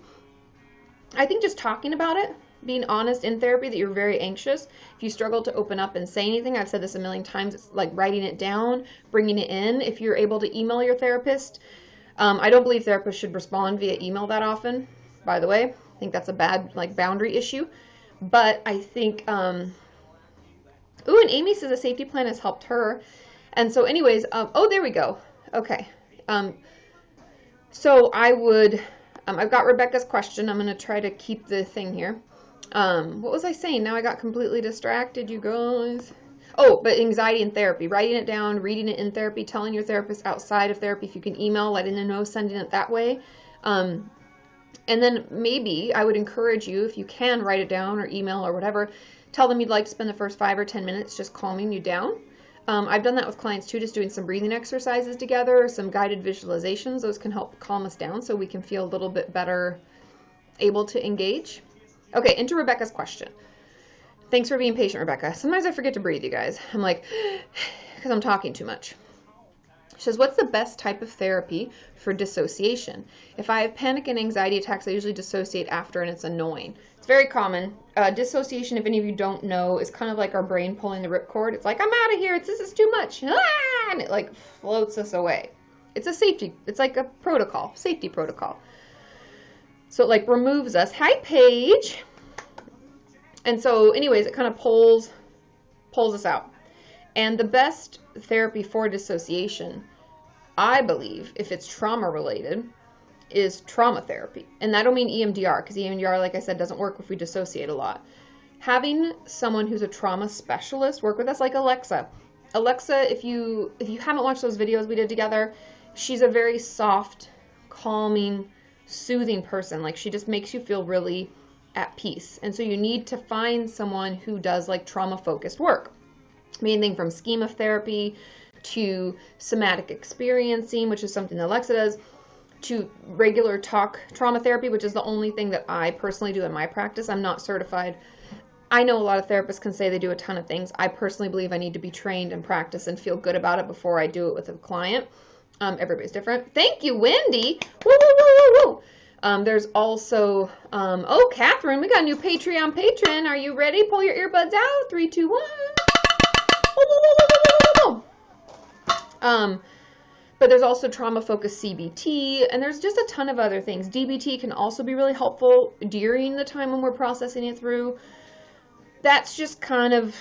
I think just talking about it, being honest in therapy that you're very anxious. If you struggle to open up and say anything, I've said this a million times, it's like writing it down, bringing it in. If you're able to email your therapist, I don't believe therapists should respond via email that often, by the way. I think that's a bad like boundary issue. But I think, and Amy says a safety plan has helped her. And so anyways, oh, there we go. Okay. So I would, I've got Rebecca's question. I'm going to try to keep the thing here. What was I saying? Now I got completely distracted, you guys. Oh, but anxiety in therapy, writing it down, reading it in therapy, telling your therapist outside of therapy, if you can email, letting them know, sending it that way. And then maybe I would encourage you, if you can, write it down or email or whatever, tell them you'd like to spend the first 5 or 10 minutes just calming you down. I've done that with clients too, just doing some breathing exercises together, some guided visualizations. Those can help calm us down so we can feel a little bit better able to engage. Okay, into Rebecca's question. Thanks for being patient, Rebecca. Sometimes I forget to breathe, you guys. I'm like, because I'm talking too much. She says, what's the best type of therapy for dissociation? If I have panic and anxiety attacks, I usually dissociate after, and it's annoying. It's very common. Dissociation, if any of you don't know, is kind of like our brain pulling the ripcord. It's like, I'm out of here. This is too much. Ah! And it like floats us away. It's a safety. It's like a protocol, safety protocol. So it like removes us. Hi, Paige. And so anyways, it kind of pulls us out. And the best therapy for dissociation, I believe, if it's trauma related, is trauma therapy. And I don't mean EMDR, because EMDR, like I said, doesn't work if we dissociate a lot. Having someone who's a trauma specialist work with us, like Alexa. Alexa, if you haven't watched those videos we did together, she's a very soft, calming, soothing person. Like, she just makes you feel really at peace. And so you need to find someone who does like trauma focused work. Anything from schema therapy to somatic experiencing, which is something that Alexa does, to regular talk trauma therapy, which is the only thing that I personally do in my practice. I'm not certified. I know a lot of therapists can say they do a ton of things. I personally believe I need to be trained and practice and feel good about it before I do it with a client. Everybody's different. Thank you, Wendy. Woo, woo, woo, woo, woo. There's also, oh, Catherine, we got a new Patreon patron. Are you ready? Pull your earbuds out. 3, 2, 1. But there's also trauma-focused CBT, and there's just a ton of other things. DBT can also be really helpful during the time when we're processing it through. That's just kind of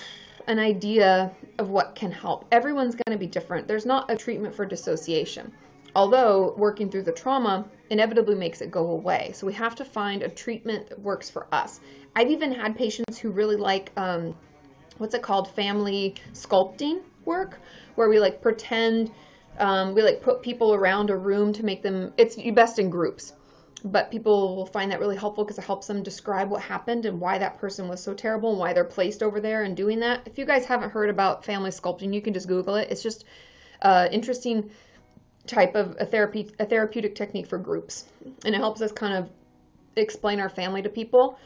an idea of what can help. Everyone's going to be different. There's not a treatment for dissociation, although working through the trauma inevitably makes it go away. So we have to find a treatment that works for us. I've even had patients who really like, what's it called, family sculpting work, where we like pretend, we like put people around a room to make them, it's best in groups, but people will find that really helpful because it helps them describe what happened and why that person was so terrible and why they're placed over there and doing that. If you guys haven't heard about family sculpting, you can just Google it. It's just interesting type of a therapeutic technique for groups, and it helps us kind of explain our family to people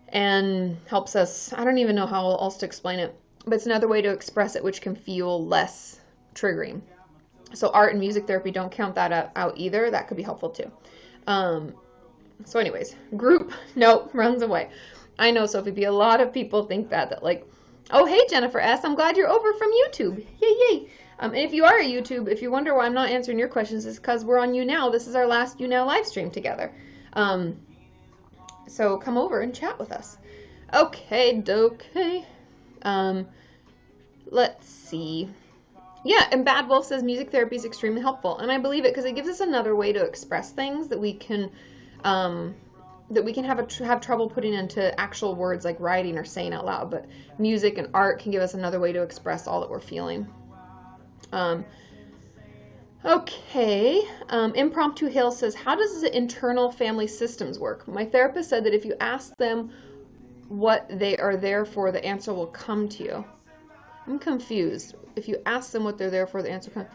and helps us, I don't even know how else to explain it, but it's another way to express it which can feel less triggering. So art and music therapy, don't count that out either. That could be helpful too. So anyways, group, nope, runs away. I know, Sophie B, a lot of people think that like, oh, hey, Jennifer S., I'm glad you're over from YouTube. Yay, yay. And if you are at YouTube, if you wonder why I'm not answering your questions, it's because we're on YouNow. This is our last YouNow live stream together. So come over and chat with us. Okay, okay. Let's see. Yeah, and Bad Wolf says music therapy is extremely helpful, and I believe it because it gives us another way to express things that we can have trouble putting into actual words like writing or saying out loud. But music and art can give us another way to express all that we're feeling. Okay, Impromptu Hill says, how does the internal family systems work? My therapist said that if you ask them what they are there for, the answer will come to you. I'm confused. If you ask them what they're there for, the answer comes.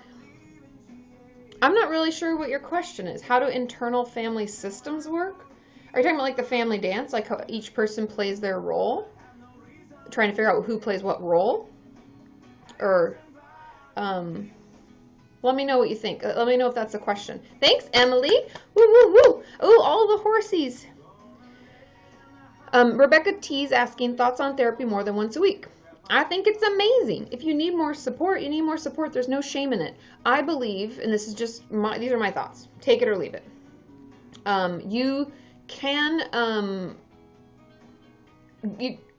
I'm not really sure what your question is. How do internal family systems work? Are you talking about like the family dance, like how each person plays their role? Trying to figure out who plays what role? Or, Let me know what you think. Let me know if that's a question. Thanks, Emily. Woo, woo, woo. Oh, all the horsies. Rebecca T's asking, thoughts on therapy more than once a week. I think it's amazing. If you need more support, you need more support. There's no shame in it. I believe, and this is just these are my thoughts. Take it or leave it. You can,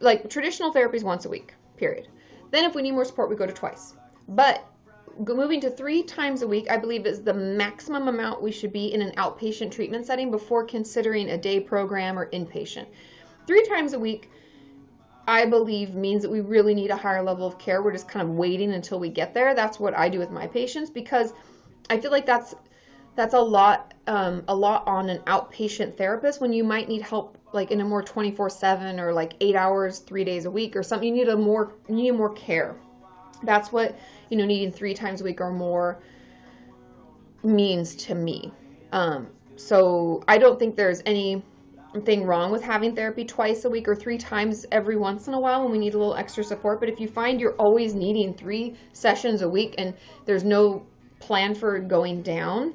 like traditional therapy is once a week, period. Then if we need more support, we go to twice. But moving to 3 times a week, I believe is the maximum amount we should be in an outpatient treatment setting before considering a day program or inpatient. 3 times a week, I believe, means that we really need a higher level of care. We're just kind of waiting until we get there. That's what I do with my patients, because I feel like that's a lot on an outpatient therapist when you might need help like in a more 24/7 or like 8 hours, 3 days a week or something. You need more care. That's what, needing 3 times a week or more means to me. So I don't think there's anything wrong with having therapy twice a week or 3 times every once in a while when we need a little extra support. But if you find you're always needing 3 sessions a week and there's no plan for going down,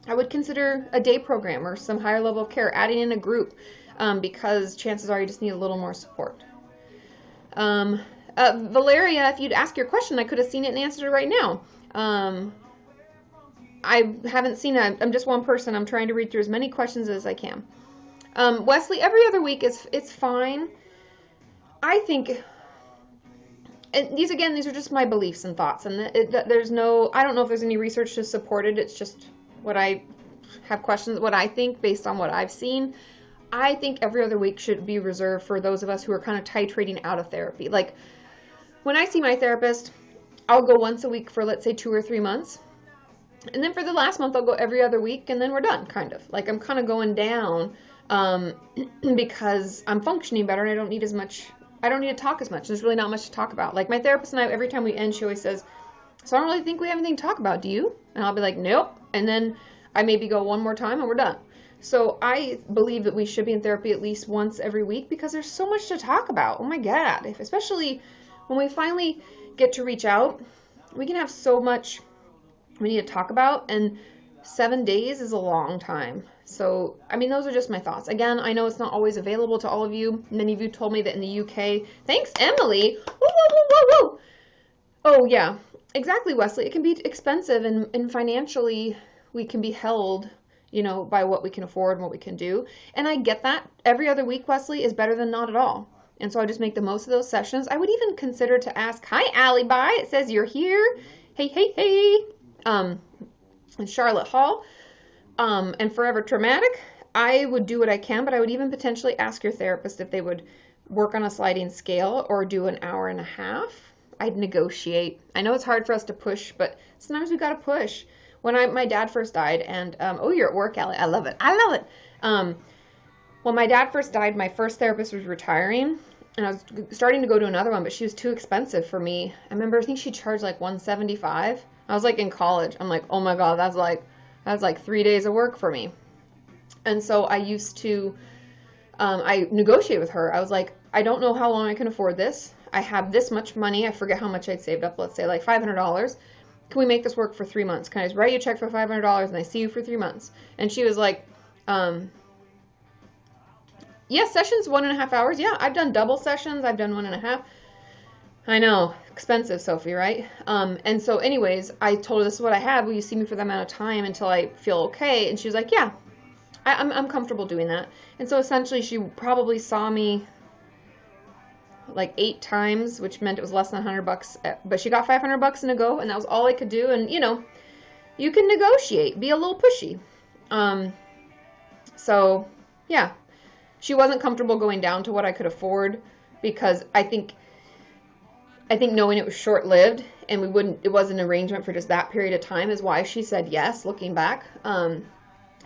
I would consider a day program or some higher level of care, adding in a group, because chances are you just need a little more support. Valeria, if you'd ask your question, I could have seen it and answered it right now. I haven't seen it. I'm just one person. I'm trying to read through as many questions as I can. Wesley, every other week it's fine. I think, and these are just my beliefs and thoughts, and I don't know if there's any research to support it. It's just what I have questions, what I think based on what I've seen. I think every other week should be reserved for those of us who are kind of titrating out of therapy. Like when I see my therapist, I'll go once a week for, let's say, 2 or 3 months. And then for the last month, I'll go every other week, and then we're done, kind of. Like I'm kind of going down because I'm functioning better and I don't need to talk as much. There's really not much to talk about. Like my therapist and I, every time we end, she always says, so I don't really think we have anything to talk about, do you? And I'll be like, nope. And then I maybe go one more time and we're done. So I believe that we should be in therapy at least once every week because there's so much to talk about. Oh my God. Especially when we finally get to reach out, we can have so much we need to talk about, and 7 days is a long time. So, I mean, those are just my thoughts. Again, I know it's not always available to all of you. Many of you told me that in the UK. Thanks, Emily. Woo, woo, woo, woo, woo. Oh, yeah. Exactly, Wesley. It can be expensive, and financially we can be held, by what we can afford and what we can do. And I get that. Every other week, Wesley, is better than not at all. And so I just make the most of those sessions. I would even consider to ask, hi, Allie Bye. It says you're here. Hey, hey, hey. In Charlotte Hall. And Forever Traumatic. I would do what I can, but I would even potentially ask your therapist if they would work on a sliding scale or do an hour and a half. I'd negotiate. I know it's hard for us to push, but sometimes we got to push. When my dad first died, and you're at work, Allie. I love it. I love it. When my dad first died, my first therapist was retiring, and I was starting to go to another one, but she was too expensive for me. I remember, I think she charged like $175. I was like in college. I'm like, oh my God, that's like 3 days of work for me. And so I used to, I negotiated with her. I was like, I don't know how long I can afford this. I have this much money. I forget how much I'd saved up. Let's say like $500. Can we make this work for 3 months? Can I just write you a check for $500 and I see you for 3 months? And she was like, yeah, sessions 1.5 hours. Yeah, I've done double sessions. I've done 1.5. I know, expensive, Sophie, right? And so anyways, I told her this is what I have. Will you see me for that amount of time until I feel okay? And she was like, yeah, I'm comfortable doing that. And so essentially she probably saw me like 8 times, which meant it was less than $100, but she got $500 in a go, and that was all I could do. And you can negotiate, be a little pushy. So yeah, she wasn't comfortable going down to what I could afford because I think knowing it was short-lived and it was an arrangement for just that period of time is why she said yes, looking back.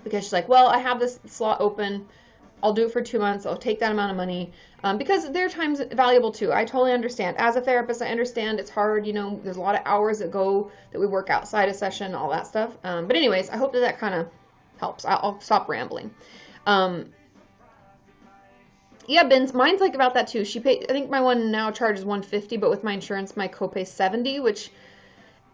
Because she's like, well, I have this slot open. I'll do it for 2 months. I'll take that amount of money. Because their time's valuable too. I totally understand. As a therapist, I understand it's hard. There's a lot of hours that we work outside a session, all that stuff. But anyways, I hope that kind of helps. I'll stop rambling. Yeah, Ben's, mine's like about that too. I think my one now charges $150, but with my insurance, my copay is $70, which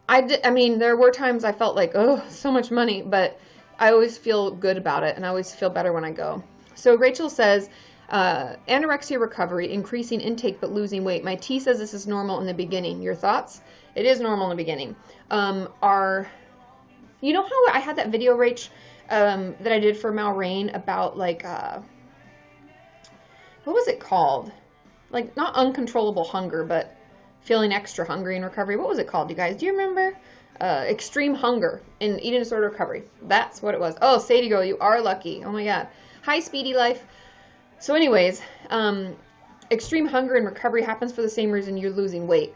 I mean, there were times I felt like, oh, so much money, but I always feel good about it, and I always feel better when I go. So Rachel says, anorexia recovery, increasing intake but losing weight. My T says this is normal in the beginning. Your thoughts? It is normal in the beginning. You know how I had that video, Rach, that I did for Mal Rain about, like, what was it called? Like, not uncontrollable hunger, but feeling extra hungry in recovery. What was it called, you guys? Do you remember? Extreme hunger in eating disorder recovery. That's what it was. Oh, Sadie girl, you are lucky. Oh my God. Hi, Speedy Life. So anyways, extreme hunger in recovery happens for the same reason you're losing weight.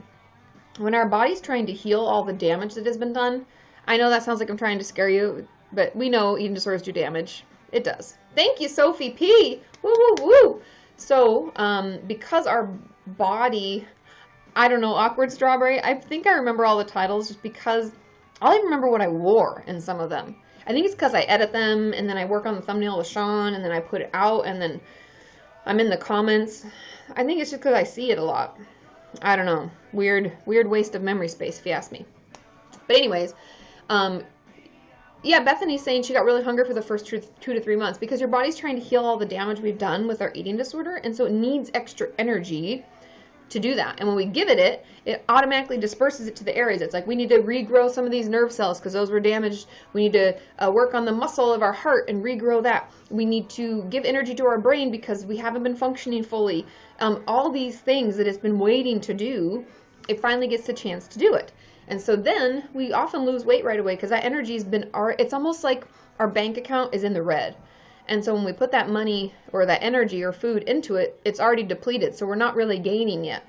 When our body's trying to heal all the damage that has been done, I know that sounds like I'm trying to scare you, but we know eating disorders do damage. It does. Thank you, Sophie P. Woo, woo, woo. So, because our body, I don't know, Awkward Strawberry, I think I remember all the titles just because I'll even remember what I wore in some of them. I think it's because I edit them, and then I work on the thumbnail with Sean, and then I put it out, and then I'm in the comments. I think it's just because I see it a lot. I don't know. Weird waste of memory space, if you ask me. But anyways, yeah, Bethany's saying she got really hungry for the first 2 to 3 months because your body's trying to heal all the damage we've done with our eating disorder, and so it needs extra energy to do that. And when we give it, it automatically disperses it to the areas. It's like we need to regrow some of these nerve cells because those were damaged. We need to work on the muscle of our heart and regrow that. We need to give energy to our brain because we haven't been functioning fully. All these things that it's been waiting to do, it finally gets the chance to do it. And so then we often lose weight right away because that energy has been, it's almost like our bank account is in the red. And so when we put that money or that energy or food into it, it's already depleted. So we're not really gaining yet.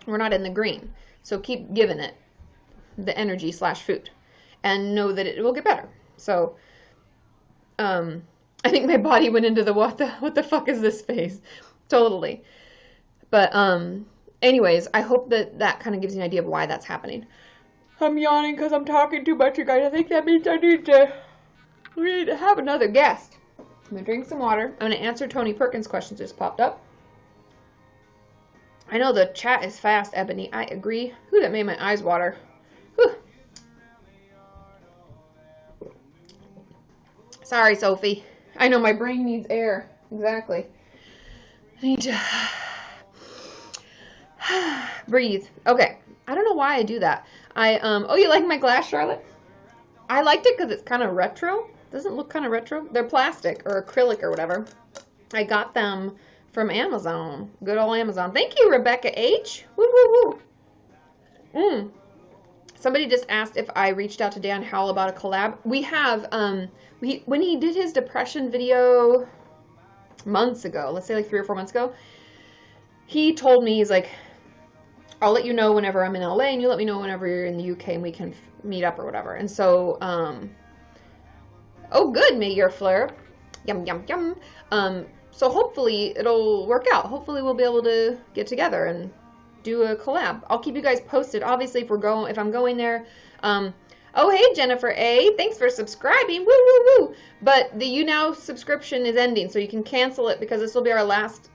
We're not in the green. So keep giving it the energy / food and know that it will get better. So I think my body went into the what the fuck is this phase? Totally. But anyways, I hope that kind of gives you an idea of why that's happening. I'm yawning because I'm talking too much, you guys. I think that means we need to have another guest. I'm going to drink some water. I'm going to answer Tony Perkins' questions just popped up. I know the chat is fast, Ebony. I agree. Whew, that made my eyes water. Whew. Sorry, Sophie. I know my brain needs air. Exactly. I need to breathe. Okay. I don't know why I do that. Oh, you like my glass, Charlotte? I liked it because it's kind of retro. Doesn't it look kind of retro? They're plastic or acrylic or whatever. I got them from Amazon. Good old Amazon. Thank you, Rebecca H. Woo, woo, woo. Somebody just asked if I reached out to Dan Howell about a collab. We have, when he did his depression video months ago, let's say like 3 or 4 months ago, he told me, he's like, I'll let you know whenever I'm in LA, and you let me know whenever you're in the UK, and we can meet up or whatever. And so, oh, good, Meteor Flare. Yum, yum, yum. So hopefully it'll work out. Hopefully we'll be able to get together and do a collab. I'll keep you guys posted. Obviously, if I'm going there. Oh, hey, Jennifer A. Thanks for subscribing. Woo, woo, woo. But the YouNow subscription is ending, so you can cancel it because this will be our last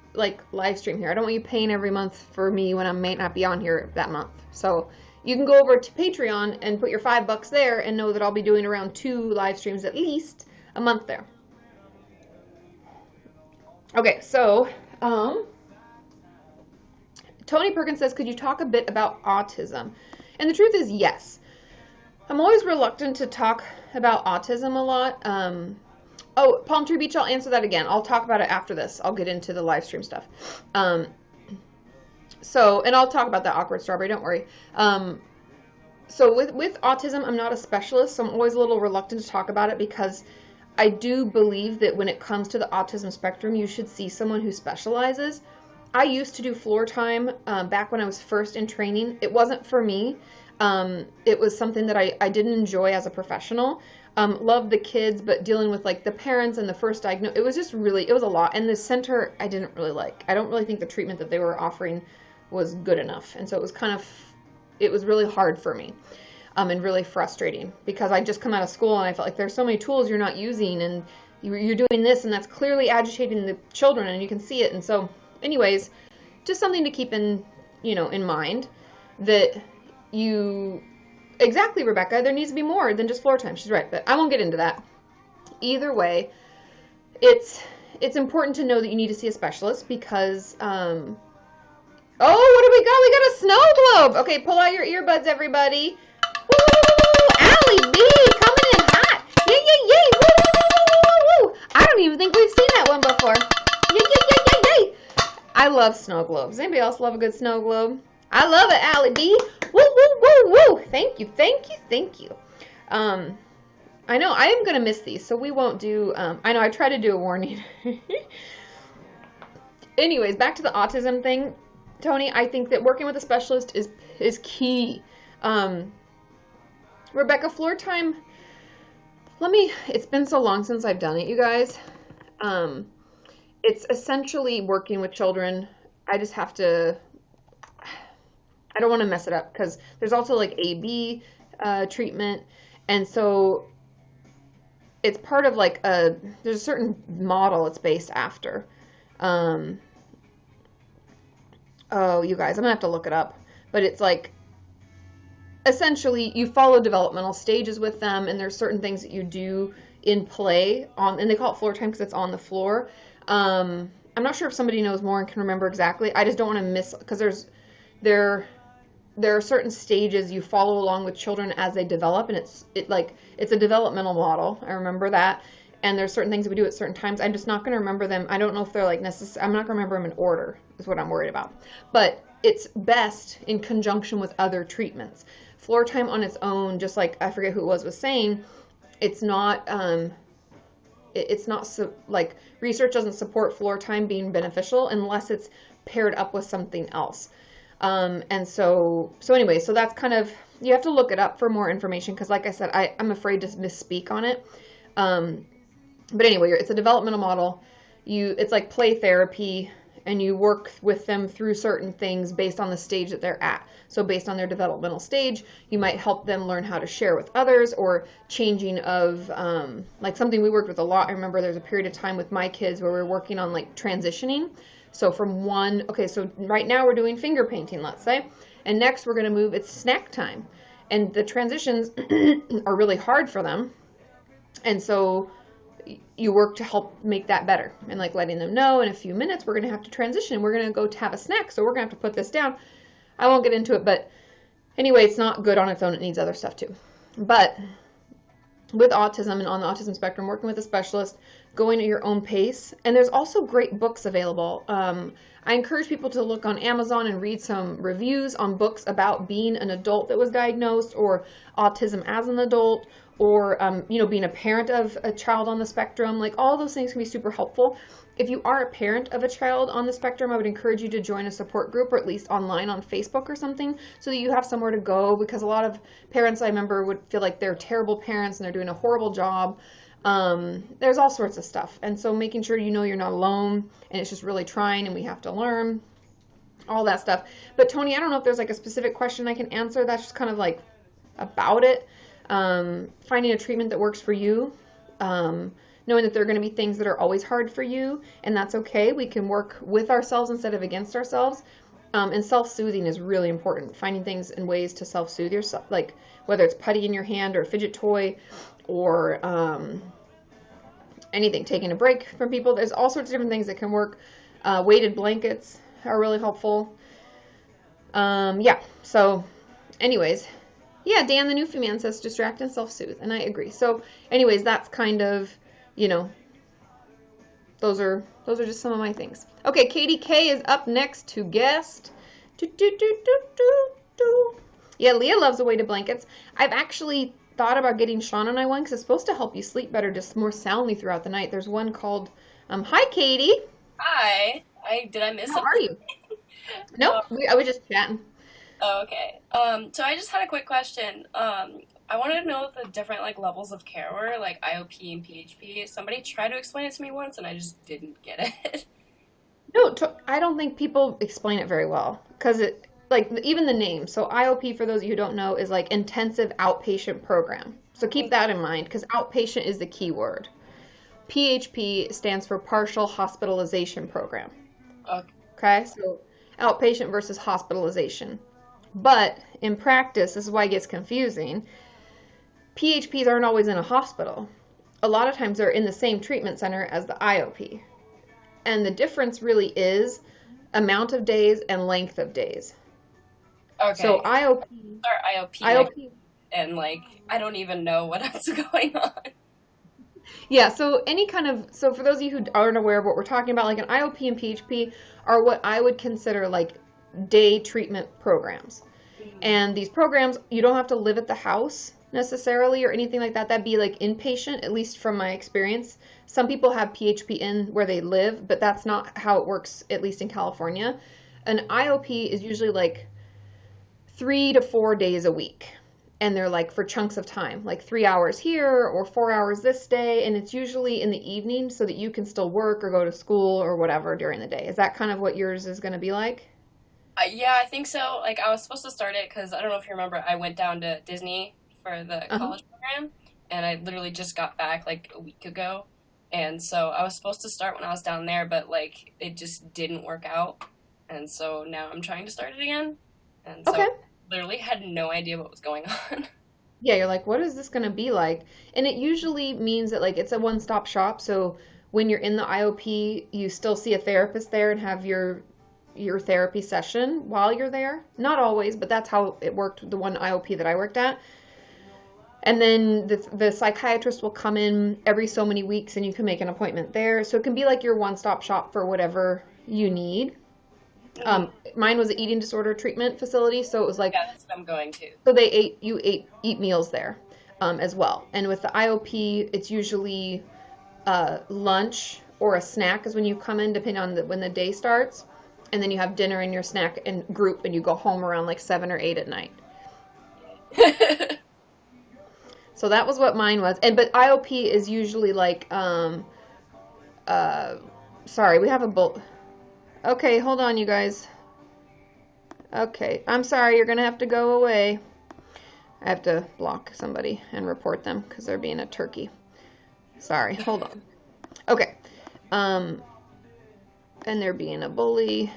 live stream here. I don't want you paying every month for me when I may not be on here that month. So you can go over to Patreon and put your $5 there and know that I'll be doing around 2 live streams at least a month there. Okay, so Tony Perkins says, could you talk a bit about autism? And the truth is, yes. I'm always reluctant to talk about autism a lot. Oh, Palm Tree Beach, I'll answer that again. I'll talk about it after this. I'll get into the live stream stuff. And I'll talk about that Awkward Strawberry, don't worry. So with autism, I'm not a specialist, so I'm always a little reluctant to talk about it because I do believe that when it comes to the autism spectrum, you should see someone who specializes. I used to do floor time back when I was first in training. It wasn't for me. It was something that I didn't enjoy as a professional. Loved the kids, but dealing with like the parents and the first diagnosis, it was just really, it was a lot. And the center, I didn't really like. I don't really think the treatment that they were offering was good enough. And so it was it was really hard for me. And really frustrating because I just come out of school and I felt like there's so many tools you're not using and you're doing this and that's clearly agitating the children and you can see it. And so anyways, just something to keep in mind that Exactly, Rebecca. There needs to be more than just floor time. She's right, but I won't get into that. Either way, it's important to know that you need to see a specialist because, oh, what do we got? We got a snow globe. Okay, pull out your earbuds, everybody. Woo! Allie B coming in hot. Yay, yay, yay. Woo, woo, woo, woo. I don't even think we've seen that one before. Yay, yay, yay, yay, yay. I love snow globes. Anybody else love a good snow globe? I love it, Allie B. Woo, woo, woo, woo. Thank you, thank you, thank you. I know I am going to miss these, so we won't do, I know I tried to do a warning. Anyways, back to the autism thing, Tony, I think that working with a specialist is key. Rebecca, floor time, it's been so long since I've done it, you guys. It's essentially working with children. I just have to, I don't want to mess it up because there's also like AB treatment. And so it's part of like there's a certain model it's based after. Oh, you guys, I'm gonna have to look it up. But it's like, essentially you follow developmental stages with them, and there's certain things that you do in play on, and they call it floor time because it's on the floor. I'm not sure if somebody knows more and can remember exactly. I just don't want to miss, because there are certain stages you follow along with children as they develop, and it's a developmental model. I remember that. And there's certain things we do at certain times. I'm just not going to remember them. I don't know if they're like necessary. I'm not going to remember them in order is what I'm worried about. But it's best in conjunction with other treatments. Floor time on its own, just like I forget who it was saying, it's not like research doesn't support floor time being beneficial unless it's paired up with something else. And so anyway, so that's kind of, you have to look it up for more information, because like I said, I'm afraid to misspeak on it. But anyway, it's a developmental model. It's like play therapy, and you work with them through certain things based on the stage that they're at. So based on their developmental stage, you might help them learn how to share with others, or changing of, like something we worked with a lot. I remember there's a period of time with my kids where we were working on like transitioning. So from so right now we're doing finger painting, let's say, and next we're going to move, it's snack time. And the transitions are really hard for them. And so you work to help make that better, and like letting them know in a few minutes we're going to have to transition. We're going to go to have a snack, so we're going to have to put this down. I won't get into it, but anyway, it's not good on its own. It needs other stuff too. But with autism and on the autism spectrum, working with a specialist, going at your own pace. And there's also great books available. I encourage people to look on Amazon and read some reviews on books about being an adult that was diagnosed, or autism as an adult, or being a parent of a child on the spectrum. Like, all those things can be super helpful. If you are a parent of a child on the spectrum, I would encourage you to join a support group, or at least online on Facebook or something, so that you have somewhere to go, because a lot of parents, I remember, would feel like they're terrible parents and they're doing a horrible job. There's all sorts of stuff. And so making sure you know you're not alone, and it's just really trying, and we have to learn, all that stuff. But Tony, I don't know if there's like a specific question I can answer. That's just kind of like about it. Finding a treatment that works for you, knowing that there are going to be things that are always hard for you, and that's okay. We can work with ourselves instead of against ourselves. And self-soothing is really important. Finding things and ways to self-soothe yourself, like whether it's putty in your hand or a fidget toy, or anything, taking a break from people. There's all sorts of different things that can work. Weighted blankets are really helpful. Yeah, so anyways, yeah, Dan the Newfie Man says distract and self-soothe, and I agree. So anyways, that's kind of, those are just some of my things. Okay, Katie K is up next to guest. Yeah, Leah loves the weighted blankets. I've actually thought about getting Sean and I one, because it's supposed to help you sleep better, just more soundly throughout the night. There's one called, hi Katie. Hi. Did I miss How something? are you? Nope, I was just chatting. Oh, okay. So I just had a quick question. I wanted to know what the different levels of care were, like IOP and PHP. Somebody tried to explain it to me once, and I just didn't get it. No, I don't think people explain it very well, because even the name. So IOP, for those of you who don't know, is like intensive outpatient program. So keep that in mind, because outpatient is the key word. PHP stands for partial hospitalization program. Okay. Okay, so outpatient versus hospitalization. But in practice, this is why it gets confusing. PHPs aren't always in a hospital. A lot of times they're in the same treatment center as the IOP. And the difference really is amount of days and length of days. Okay. So IOP, IOP and like I don't even know what else is going on. Yeah, so so for those of you who aren't aware of what we're talking about, like an IOP and PHP are what I would consider like day treatment programs. And these programs, you don't have to live at the house necessarily or anything like that. That'd be like inpatient, at least from my experience. Some people have PHP in where they live, but that's not how it works, at least in California. An IOP is usually like 3 to 4 days a week. And they're like for chunks of time, like 3 hours here or 4 hours this day. And it's usually in the evening so that you can still work or go to school or whatever during the day. Is that kind of what yours is going to be like? Yeah, I think so. Like I was supposed to start it because I don't know if you remember, I went down to Disney for the college program, and I literally just got back like a week ago. And so I was supposed to start when I was down there, but like it just didn't work out. And so now I'm trying to start it again. And so Okay. literally had no idea what was going on. Yeah, you're like, what is this going to be like? And it usually means that like it's a one-stop shop. So when you're in the IOP, you still see a therapist there and have your therapy session while you're there. Not always, but that's how it worked with the one IOP that I worked at. And then the psychiatrist will come in every so many weeks and you can make an appointment there. So it can be like your one-stop shop for whatever you need. Mine was an eating disorder treatment facility, so it was like, Yeah, that's what I'm going to. so you eat meals there as well. And with the IOP, it's usually lunch or a snack is when you come in, depending on when the day starts. And then you have dinner and your snack and group, and you go home around like 7 or 8 at night. So that was what mine was. But IOP is usually like, sorry, we have a bull. Okay, hold on, you guys. Okay, I'm sorry, you're gonna have to go away. I have to block somebody and report them because they're being a turkey. Sorry, hold on. Okay, and they're being a bully.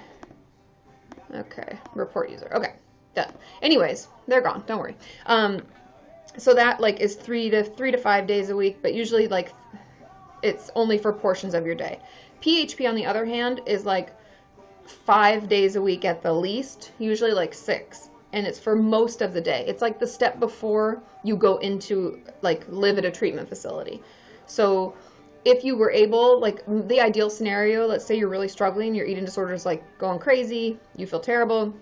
Okay, report user. Okay, done. Anyways, they're gone. Don't worry. So that like is 3 to 5 days a week, but usually like it's only for portions of your day. PHP on the other hand is like 5 days a week at the least, usually like 6, and it's for most of the day. It's like the step before you go into like live at a treatment facility. So if you were able, like the ideal scenario, let's say you're really struggling, your eating disorder is like going crazy, you feel terrible,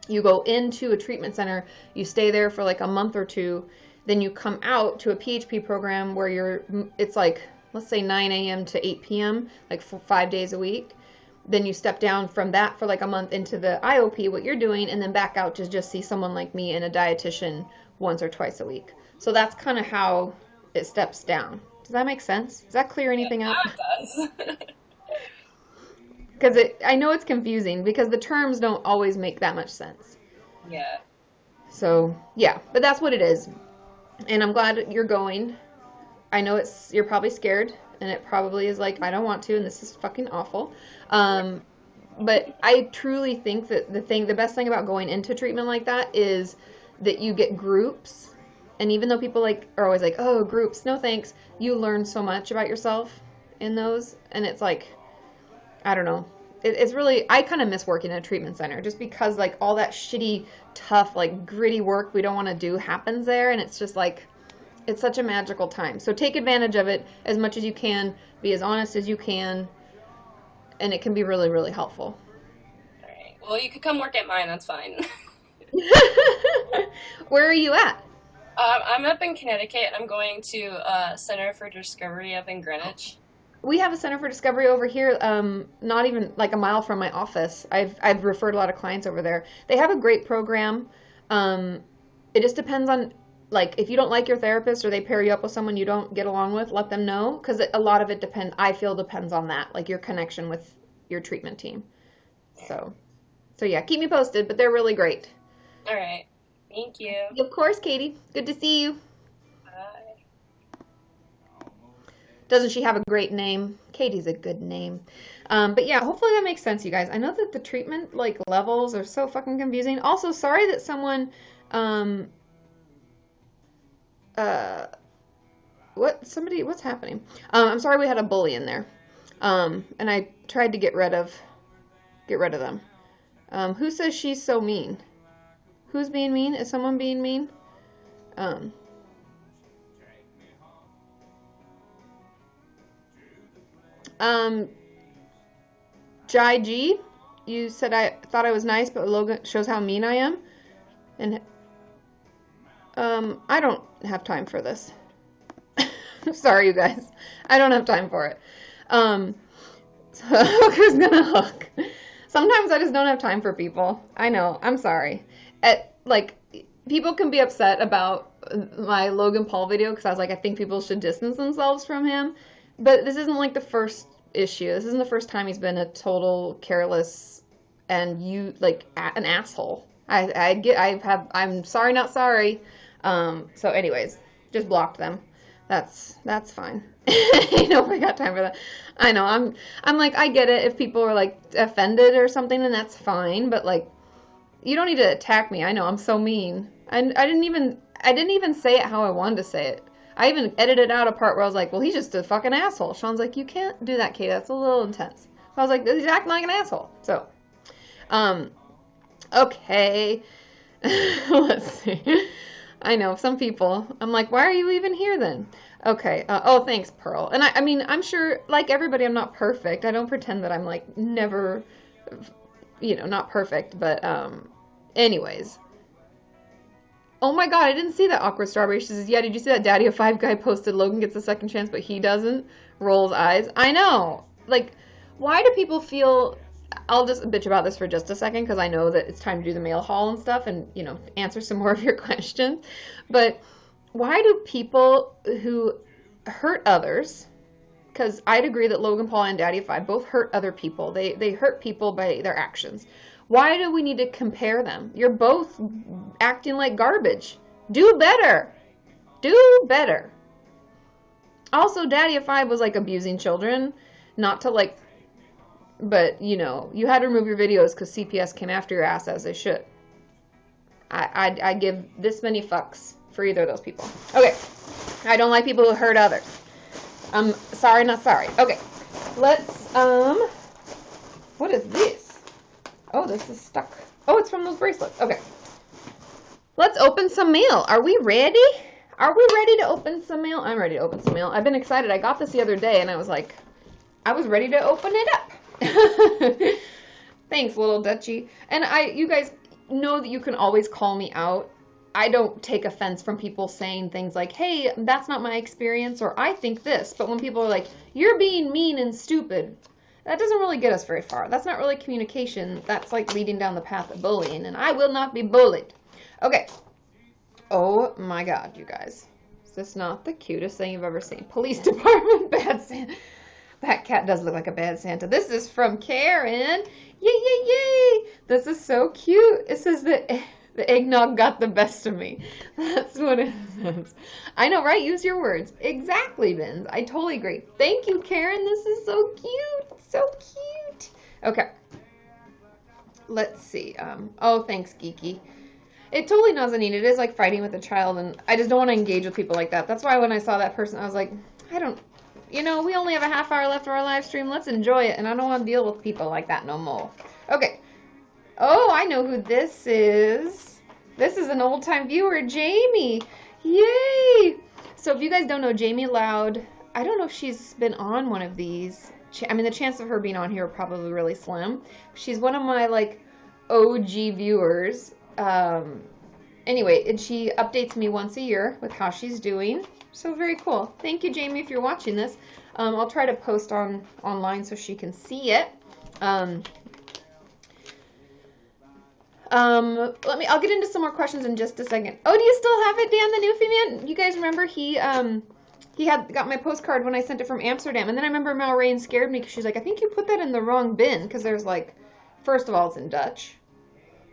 you go into a treatment center, you stay there for like a month or two, then you come out to a PHP program where it's like, let's say 9 a.m. to 8 p.m., like for 5 days a week. Then you step down from that for like a month into the IOP, what you're doing, and then back out to just see someone like me and a dietitian once or twice a week. So that's kind of how it steps down. Does that make sense? Does that clear anything up? Yeah, it does. Because I know it's confusing because the terms don't always make that much sense. Yeah. So yeah, but that's what it is. And I'm glad you're going. I know you're probably scared, and it probably is like, I don't want to, and this is fucking awful. But I truly think that the best thing about going into treatment like that is that you get groups. And even though people are always like, oh, groups, no thanks, you learn so much about yourself in those. And it's like, I don't know. It's really, I kind of miss working in a treatment center just because like all that shitty, tough, like gritty work we don't want to do happens there. And it's just like, it's such a magical time. So take advantage of it as much as you can. Be as honest as you can. And it can be really, really helpful. All right. Well, you could come work at mine. That's fine. Where are you at? I'm up in Connecticut. I'm going to Center for Discovery up in Greenwich. We have a Center for Discovery over here, not even like a mile from my office. I've referred a lot of clients over there. They have a great program. It just depends on, like, if you don't like your therapist or they pair you up with someone you don't get along with, let them know, because a lot of it depends on that, like your connection with your treatment team. So yeah, keep me posted, but they're really great. All right. Thank you. Of course, Katie. Good to see you. Bye. Doesn't she have a great name? Katie's a good name. But yeah, hopefully that makes sense, you guys. I know that the treatment, like, levels are so fucking confusing. Also, sorry that someone, what's happening? I'm sorry we had a bully in there. And I tried to get rid of them. Who says she's so mean? Who's being mean? Is someone being mean? Jai G, you said I thought I was nice, but Logan shows how mean I am. And I don't have time for this. Sorry, you guys. I don't have time for it. So hooker's gonna hook. Sometimes I just don't have time for people. I know. I'm sorry. People can be upset about my Logan Paul video because I was like, I think people should distance themselves from him. But this isn't like the first issue. This isn't the first time he's been a total careless and an asshole. I'm sorry, not sorry. So anyways, just blocked them. That's fine. I know I got time for that. I know I'm like, I get it if people are like offended or something, then that's fine. But like, you don't need to attack me. I know I'm so mean. I didn't even say it how I wanted to say it. I even edited out a part where I was like, well, he's just a fucking asshole. Sean's like, you can't do that, Kate. That's a little intense. I was like, he's acting like an asshole. So, okay. Let's see. I know, some people, I'm like, why are you even here then? Okay. Oh, thanks, Pearl. And I mean, I'm sure, like everybody, I'm not perfect. I don't pretend that I'm like never, not perfect. But anyways. Oh my god, I didn't see that awkward strawberry. She says, yeah, did you see that Daddy of Five guy posted Logan gets a second chance, but he doesn't? Rolls eyes. I know. Like, why do people feel... I'll just bitch about this for just a second, because I know that it's time to do the mail haul and stuff and, answer some more of your questions. But why do people who hurt others... Because I'd agree that Logan Paul and Daddy of Five both hurt other people. They hurt people by their actions. Why do we need to compare them? You're both acting like garbage. Do better. Do better. Also, Daddy of Five was like abusing children. Not to like, but you had to remove your videos because CPS came after your ass as they should. I give this many fucks for either of those people. Okay. I don't like people who hurt others. I'm sorry, not sorry. Okay. Let's, what is this? Oh, this is stuck. Oh, it's from those bracelets. Okay. Let's open some mail. Are we ready? Are we ready to open some mail? I'm ready to open some mail. I've been excited. I got this the other day, and I was like, I was ready to open it up. Thanks, little Dutchie. And you guys know that you can always call me out. I don't take offense from people saying things like, hey, that's not my experience, or I think this. But when people are like, you're being mean and stupid, that doesn't really get us very far. That's not really communication. That's like leading down the path of bullying, and I will not be bullied. Okay. Oh my god, you guys. Is this not the cutest thing you've ever seen? Police department, bad Santa. That cat does look like a bad Santa. This is from Karen. Yay, yay, yay. This is so cute. It says that the eggnog got the best of me. That's what it says. I know, right? Use your words. Exactly, Vince. I totally agree. Thank you, Karen. This is so cute. So cute. Okay. Let's see. Oh, thanks, Geeky. It totally Nazanin. It is like fighting with a child, and I just don't want to engage with people like that. That's why when I saw that person, I was like, we only have a half hour left of our live stream. Let's enjoy it, and I don't want to deal with people like that no more. Okay. Oh, I know who this is. This is an old-time viewer, Jamie. Yay! So if you guys don't know, Jamie Loud, I don't know if she's been on one of these. I mean, the chance of her being on here are probably really slim. She's one of my, OG viewers. Anyway, and she updates me once a year with how she's doing. So very cool. Thank you, Jamie, if you're watching this. I'll try to post online so she can see it. I'll get into some more questions in just a second. Oh, do you still have it, Dan the Newfie Man? You guys remember he got my postcard when I sent it from Amsterdam, and then I remember Mel Rain scared me because she's like, I think you put that in the wrong bin, because there's first of all, it's in Dutch,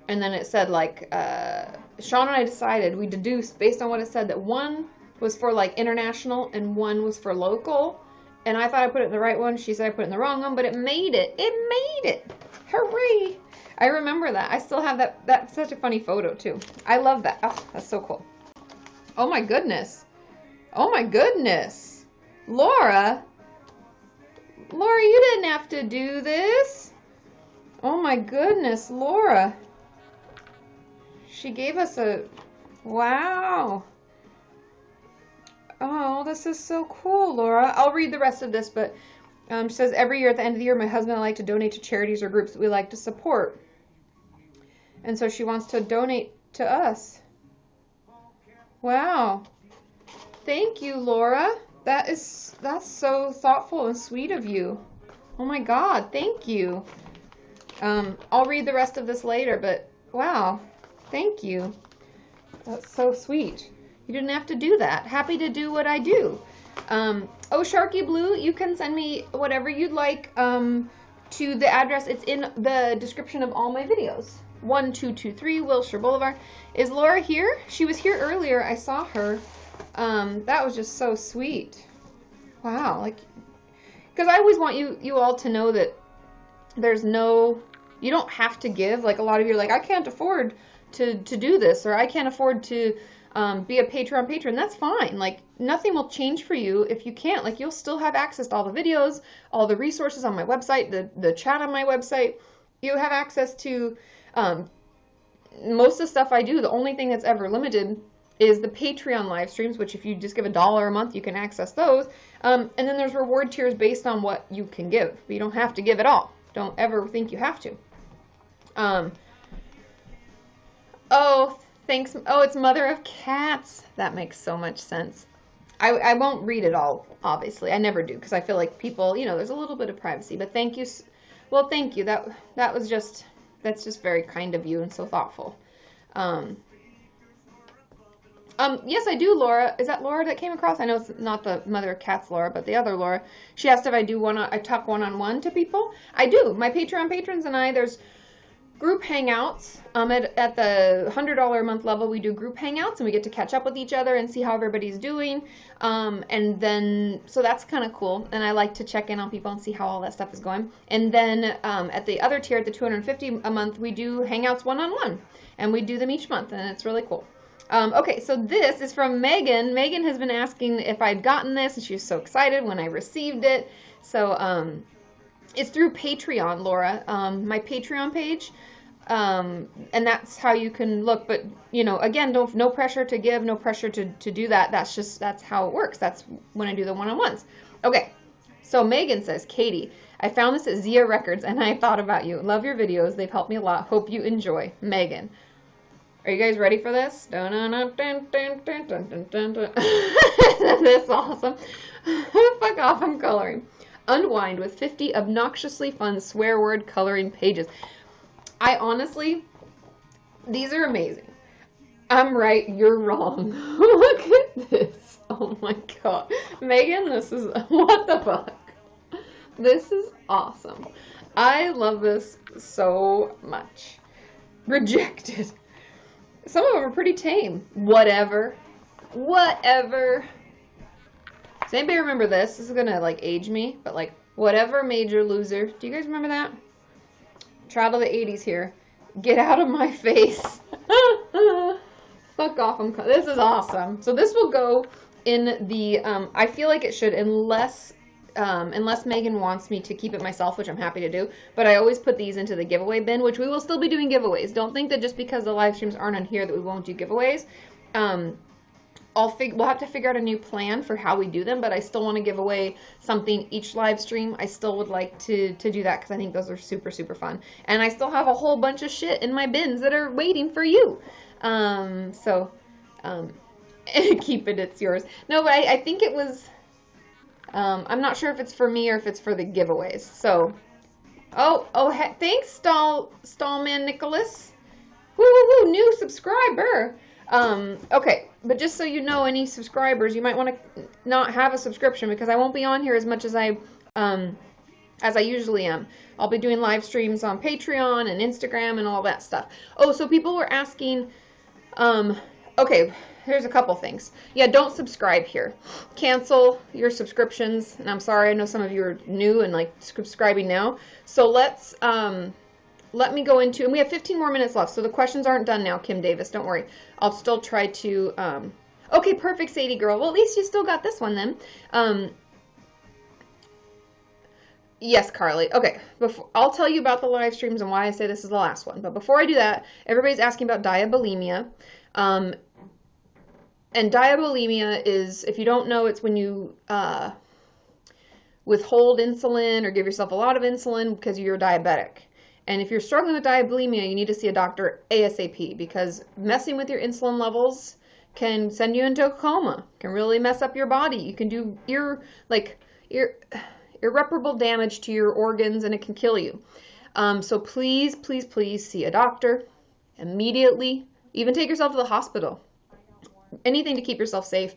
and then it said Sean and I decided, we deduced based on what it said, that one was for international and one was for local, And I thought I put it in the right one. She said I put it in the wrong one, but it made it. It made it. Hooray. I remember that. I still have that. That's such a funny photo, too. I love that. Oh, that's so cool. Oh, my goodness. Oh, my goodness. Laura, you didn't have to do this. Oh, my goodness, Laura. She gave us a... Wow. Oh, this is so cool, Laura. I'll read the rest of this, but she says, every year at the end of the year, my husband and I like to donate to charities or groups that we like to support. And so she wants to donate to us. Wow. Thank you, Laura. That's so thoughtful and sweet of you. Oh my God, thank you. I'll read the rest of this later, but wow. Thank you. That's so sweet. You didn't have to do that. Happy to do what I do. Oh, Sharky Blue, you can send me whatever you'd like to the address. It's in the description of all my videos. 1223 Wilshire Boulevard. Is Laura here? She was here earlier. I saw her. That was just so sweet. Wow. Like, because I always want you all to know that there's no, you don't have to give. Like, a lot of you are like, I can't afford to do this, or I can't afford to be a Patreon patron. That's fine. Like, nothing will change for you if you can't. Like, you'll still have access to all the videos, all the resources on my website, the chat on my website. You have access to most of the stuff I do. The only thing that's ever limited is the Patreon live streams, which if you just give $1 a month, you can access those. And then there's reward tiers based on what you can give. But you don't have to give it all. Don't ever think you have to. Oh, thanks. Oh, it's Mother of Cats. That makes so much sense. I won't read it all, obviously. I never do, because I feel like people, there's a little bit of privacy. But thank you. Well, thank you. That was just, that's just very kind of you and so thoughtful. Yes, I do, Laura. Is that Laura that came across? I know it's not the Mother of Cats Laura, but the other Laura. She asked if I do I talk one-on-one to people. I do. My Patreon patrons and I, there's group hangouts. At the $100 a month level, we do group hangouts, and we get to catch up with each other and see how everybody's doing. And then, so that's kind of cool. And I like to check in on people and see how all that stuff is going. And then at the other tier, at the $250 a month, we do hangouts one-on-one, and we do them each month, and it's really cool. Okay, so this is from Megan. Megan has been asking if I'd gotten this, and she was so excited when I received it. So it's through Patreon, Laura, my Patreon page, and that's how you can look. But, again, no pressure to give, no pressure to do that. That's how it works. That's when I do the one-on-ones. Okay, so Megan says, Katie, I found this at Zia Records, and I thought about you. Love your videos. They've helped me a lot. Hope you enjoy. Megan. Are you guys ready for this? That's awesome. Fuck off, I'm coloring. Unwind with 50 obnoxiously fun swear word coloring pages. I honestly, these are amazing. I'm right, you're wrong. Look at this. Oh my God. Megan, this is, what the fuck? This is awesome. I love this so much. Rejected. Some of them are pretty tame. Whatever. Does anybody remember this? This is gonna age me, but whatever, major loser. Do you guys remember that? Child of the 80s here. Get out of my face. Fuck off. This is awesome. So this will go in the, I feel like it should, unless Megan wants me to keep it myself, which I'm happy to do, but I always put these into the giveaway bin, which we will still be doing giveaways. Don't think that just because the live streams aren't on here that we won't do giveaways. We'll have to figure out a new plan for how we do them, but I still want to give away something each live stream. I still would like to do that because I think those are super, super fun. And I still have a whole bunch of shit in my bins that are waiting for you. Keep it, it's yours. No, but I think it was... I'm not sure if it's for me or if it's for the giveaways. So, thanks, Stallman Nicholas. Woo, new subscriber. Okay, but just so you know, any subscribers, you might want to not have a subscription because I won't be on here as much as I usually am. I'll be doing live streams on Patreon and Instagram and all that stuff. Oh, so people were asking, okay, here's a couple things. Yeah, don't subscribe here. Cancel your subscriptions. And I'm sorry, I know some of you are new and like subscribing now. So let me go into, and we have 15 more minutes left. So the questions aren't done now, Kim Davis. Don't worry. I'll still try to, okay, perfect, Sadie girl. Well, at least you still got this one then. Yes, Carly. Okay, I'll tell you about the live streams and why I say this is the last one. But before I do that, everybody's asking about diabulimia. And diabulimia is, if you don't know, it's when you withhold insulin or give yourself a lot of insulin because you're diabetic. And if you're struggling with diabulimia, you need to see a doctor ASAP, because messing with your insulin levels can send you into a coma, can really mess up your body. You can do irreparable damage to your organs, and it can kill you. So please, please, please see a doctor immediately. Even take yourself to the hospital. Anything to keep yourself safe.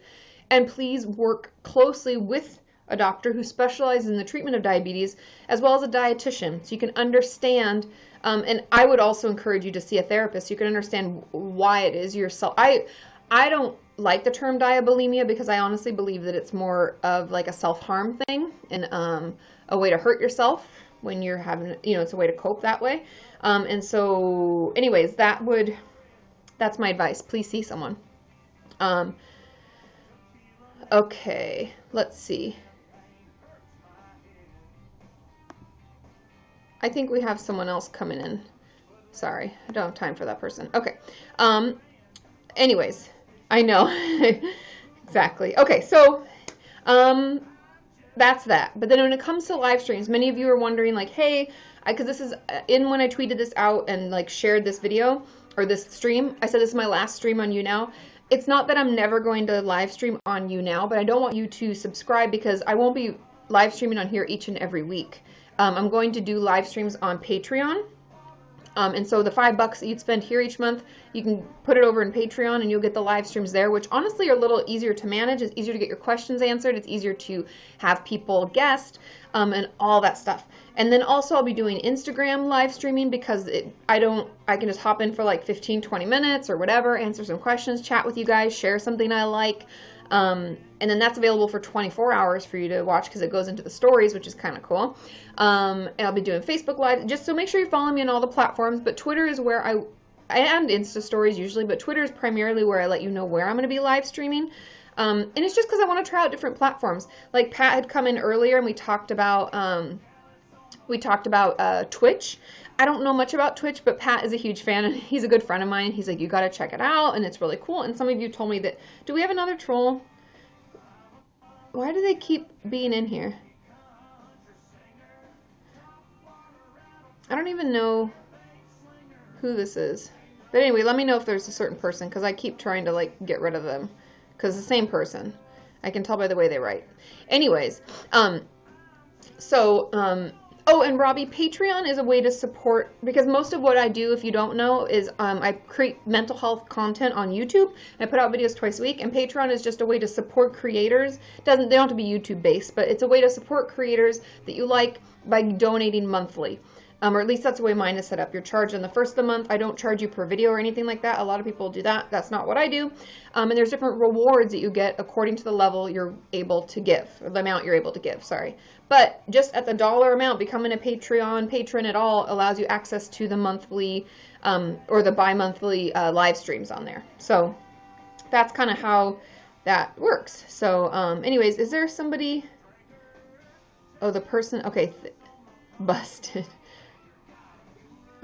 And please work closely with a doctor who specializes in the treatment of diabetes, as well as a dietitian, so you can understand, and I would also encourage you to see a therapist so you can understand why it is yourself. I don't like the term diabulimia because I honestly believe that it's more of like a self-harm thing and a way to hurt yourself when you're having, it's a way to cope that way. And so anyways, that's my advice. Please see someone. Okay, let's see. I think we have someone else coming in. Sorry, I don't have time for that person. Okay. Anyways, I know. Exactly. Okay, so that's that. But then when it comes to live streams, many of you are wondering like, hey, because this is when I tweeted this out and like shared this video or this stream, I said this is my last stream on YouNow. It's not that I'm never going to live stream on YouNow, but I don't want you to subscribe because I won't be live streaming on here each and every week. I'm going to do live streams on Patreon. And so the $5 you'd spend here each month, you can put it over in Patreon and you'll get the live streams there, which honestly are a little easier to manage. It's easier to get your questions answered. It's easier to have people guest, and all that stuff. And then also I'll be doing Instagram live streaming because I can just hop in for like 15, 20 minutes or whatever, answer some questions, chat with you guys, share something I like. And then that's available for 24 hours for you to watch because it goes into the stories, which is kind of cool. And I'll be doing Facebook Live, just so make sure you follow me on all the platforms. But Twitter is where and Insta stories usually, but Twitter is primarily where I let you know where I'm going to be live streaming. And it's just because I want to try out different platforms. Like Pat had come in earlier and we talked about Twitch. I don't know much about Twitch, but Pat is a huge fan and he's a good friend of mine. He's like, you got to check it out and it's really cool. And some of you told me that, do we have another troll? Why do they keep being in here? I don't even know who this is. But anyway, let me know if there's a certain person because I keep trying to like get rid of them because the same person. I can tell by the way they write. Anyways, oh, and Robbie, Patreon is a way to support, because most of what I do, if you don't know, is I create mental health content on YouTube. I put out videos twice a week, and Patreon is just a way to support creators. They don't have to be YouTube based, but it's a way to support creators that you like by donating monthly. Or at least that's the way mine is set up. You're charged on the first of the month. I don't charge you per video or anything like that. A lot of people do that. That's not what I do. And there's different rewards that you get according to the level you're able to give, or the amount you're able to give, sorry. But just at the dollar amount, becoming a Patreon patron at all allows you access to the monthly or the bi-monthly live streams on there. So that's kind of how that works. So anyways, is there somebody? Oh, the person, okay, busted.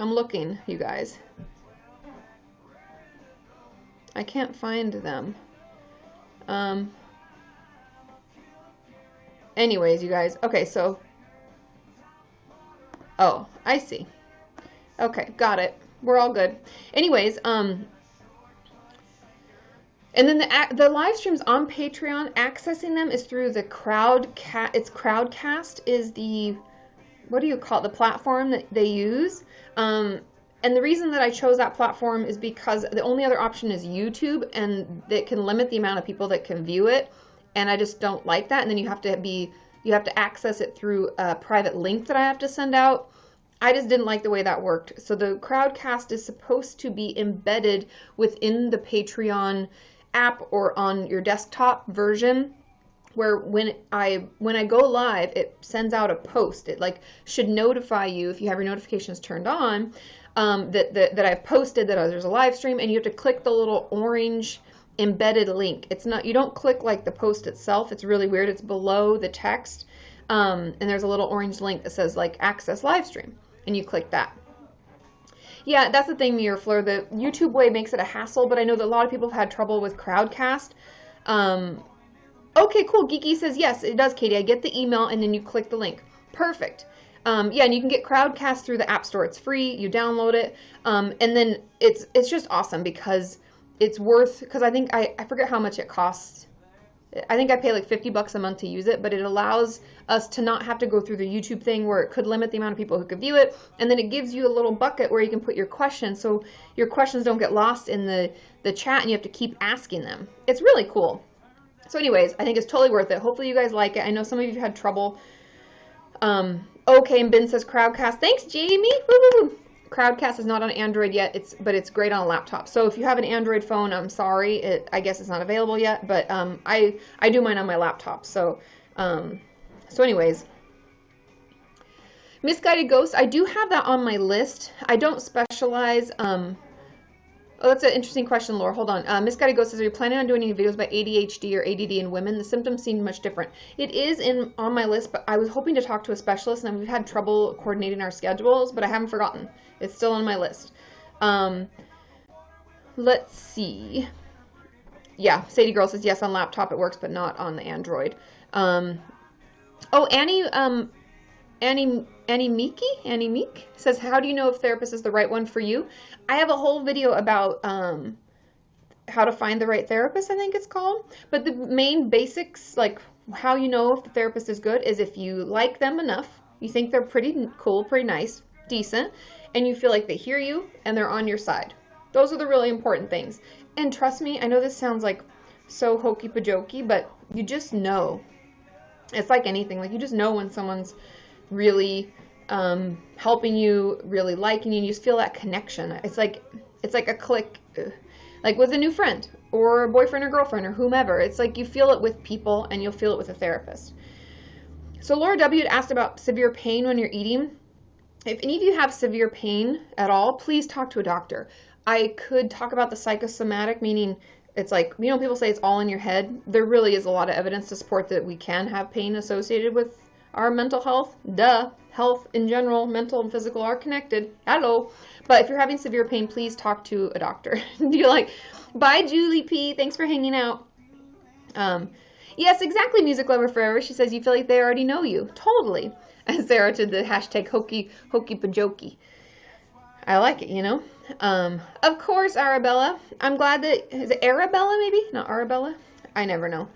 I'm looking, you guys. I can't find them. Anyways, you guys. Okay, so. Oh, I see. Okay, got it. We're all good. Anyways, and then the live streams on Patreon, accessing them is through the Crowdcast is the, what do you call it, the platform that they use. And the reason that I chose that platform is because the only other option is YouTube, and it can limit the amount of people that can view it, and I just don't like that. And then you have to access it through a private link that I have to send out. I just didn't like the way that worked. So the Crowdcast is supposed to be embedded within the Patreon app or on your desktop version, where when I go live, it sends out a post. It like should notify you if you have your notifications turned on, that I've posted that there's a live stream, and you have to click the little orange embedded link. It's not, you don't click like the post itself. It's really weird. It's below the text, and there's a little orange link that says like access live stream, and you click that. Yeah, that's the thing, Mir Fleur. The YouTube way makes it a hassle, but I know that a lot of people have had trouble with Crowdcast. Okay, cool. Geeky says, yes, it does, Katie. I get the email, and then you click the link. Perfect. Yeah, and you can get Crowdcast through the App Store. It's free. You download it. And then it's just awesome because it's worth, because I think, I forget how much it costs. I think I pay like $50 a month to use it, but it allows us to not have to go through the YouTube thing where it could limit the amount of people who could view it. And then it gives you a little bucket where you can put your questions, so your questions don't get lost in the chat and you have to keep asking them. It's really cool. So anyways, I think it's totally worth it. Hopefully you guys like it. I know some of you had trouble. Okay, and Ben says Crowdcast. Thanks, Jamie. Woo-hoo. Crowdcast is not on Android yet, but it's great on a laptop. So if you have an Android phone, I'm sorry. I guess it's not available yet, but I do mine on my laptop. So anyways. Misguided Ghost, I do have that on my list. I don't specialize. Oh, that's an interesting question, Laura. Hold on. Misguided Ghost says, are you planning on doing any videos about ADHD or ADD in women? The symptoms seem much different. It is on my list, but I was hoping to talk to a specialist, and we've had trouble coordinating our schedules, but I haven't forgotten. It's still on my list. Let's see. Yeah, Sadie Girl says, yes, on laptop it works, but not on the Android. Oh, Annie Meek says, how do you know if therapist is the right one for you? I have a whole video about how to find the right therapist, I think it's called. But the main basics, like how you know if the therapist is good, is if you like them enough, you think they're pretty cool, pretty nice, decent, and you feel like they hear you and they're on your side. Those are the really important things. And trust me, I know this sounds like so hokey-pokey, but you just know. It's like anything. Like you just know when someone's really helping you, really liking you, and you just feel that connection. It's like a click, like with a new friend or a boyfriend or girlfriend or whomever. It's like you feel it with people, and you'll feel it with a therapist. So Laura W. had asked about severe pain when you're eating. If any of you have severe pain at all, please talk to a doctor. I could talk about the psychosomatic, meaning it's like, you know, people say it's all in your head. There really is a lot of evidence to support that we can have pain associated with our mental health. Duh. Health in general, mental and physical, are connected. Hello. But if you're having severe pain, please talk to a doctor. You're like, bye, Julie P. Thanks for hanging out. Yes, exactly, Music Lover Forever. She says you feel like they already know you. Totally. And Sarah to the hashtag hokey pajokey. I like it, you know. Of course, Arabella. I'm glad that, is it Arabella maybe? Not Arabella? I never know.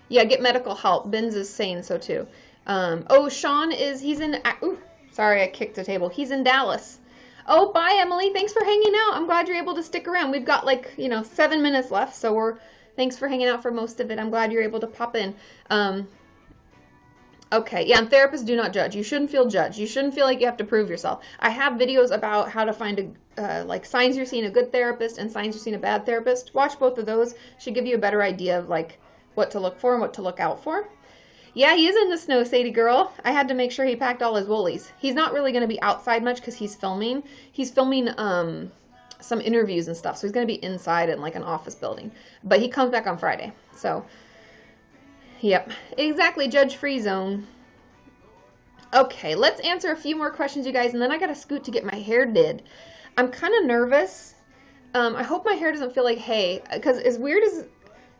Yeah, get medical help. Ben's is saying so too. Oh, Sean he's in, ooh, sorry, I kicked the table. He's in Dallas. Oh, bye, Emily. Thanks for hanging out. I'm glad you're able to stick around. We've got 7 minutes left, so thanks for hanging out for most of it. I'm glad you're able to pop in. Okay, yeah, and therapists do not judge. You shouldn't feel judged. You shouldn't feel like you have to prove yourself. I have videos about how to find signs you're seeing a good therapist and signs you're seeing a bad therapist. Watch both of those. Should give you a better idea of what to look for and what to look out for. Yeah, he is in the snow, Sadie girl. I had to make sure he packed all his woolies. He's not really going to be outside much because he's filming. He's filming some interviews and stuff, so he's going to be inside in an office building. But he comes back on Friday, so yep, exactly, judge-free zone. Okay, let's answer a few more questions, you guys, and then I got to scoot to get my hair did. I'm kind of nervous. I hope my hair doesn't feel like hay, because as weird as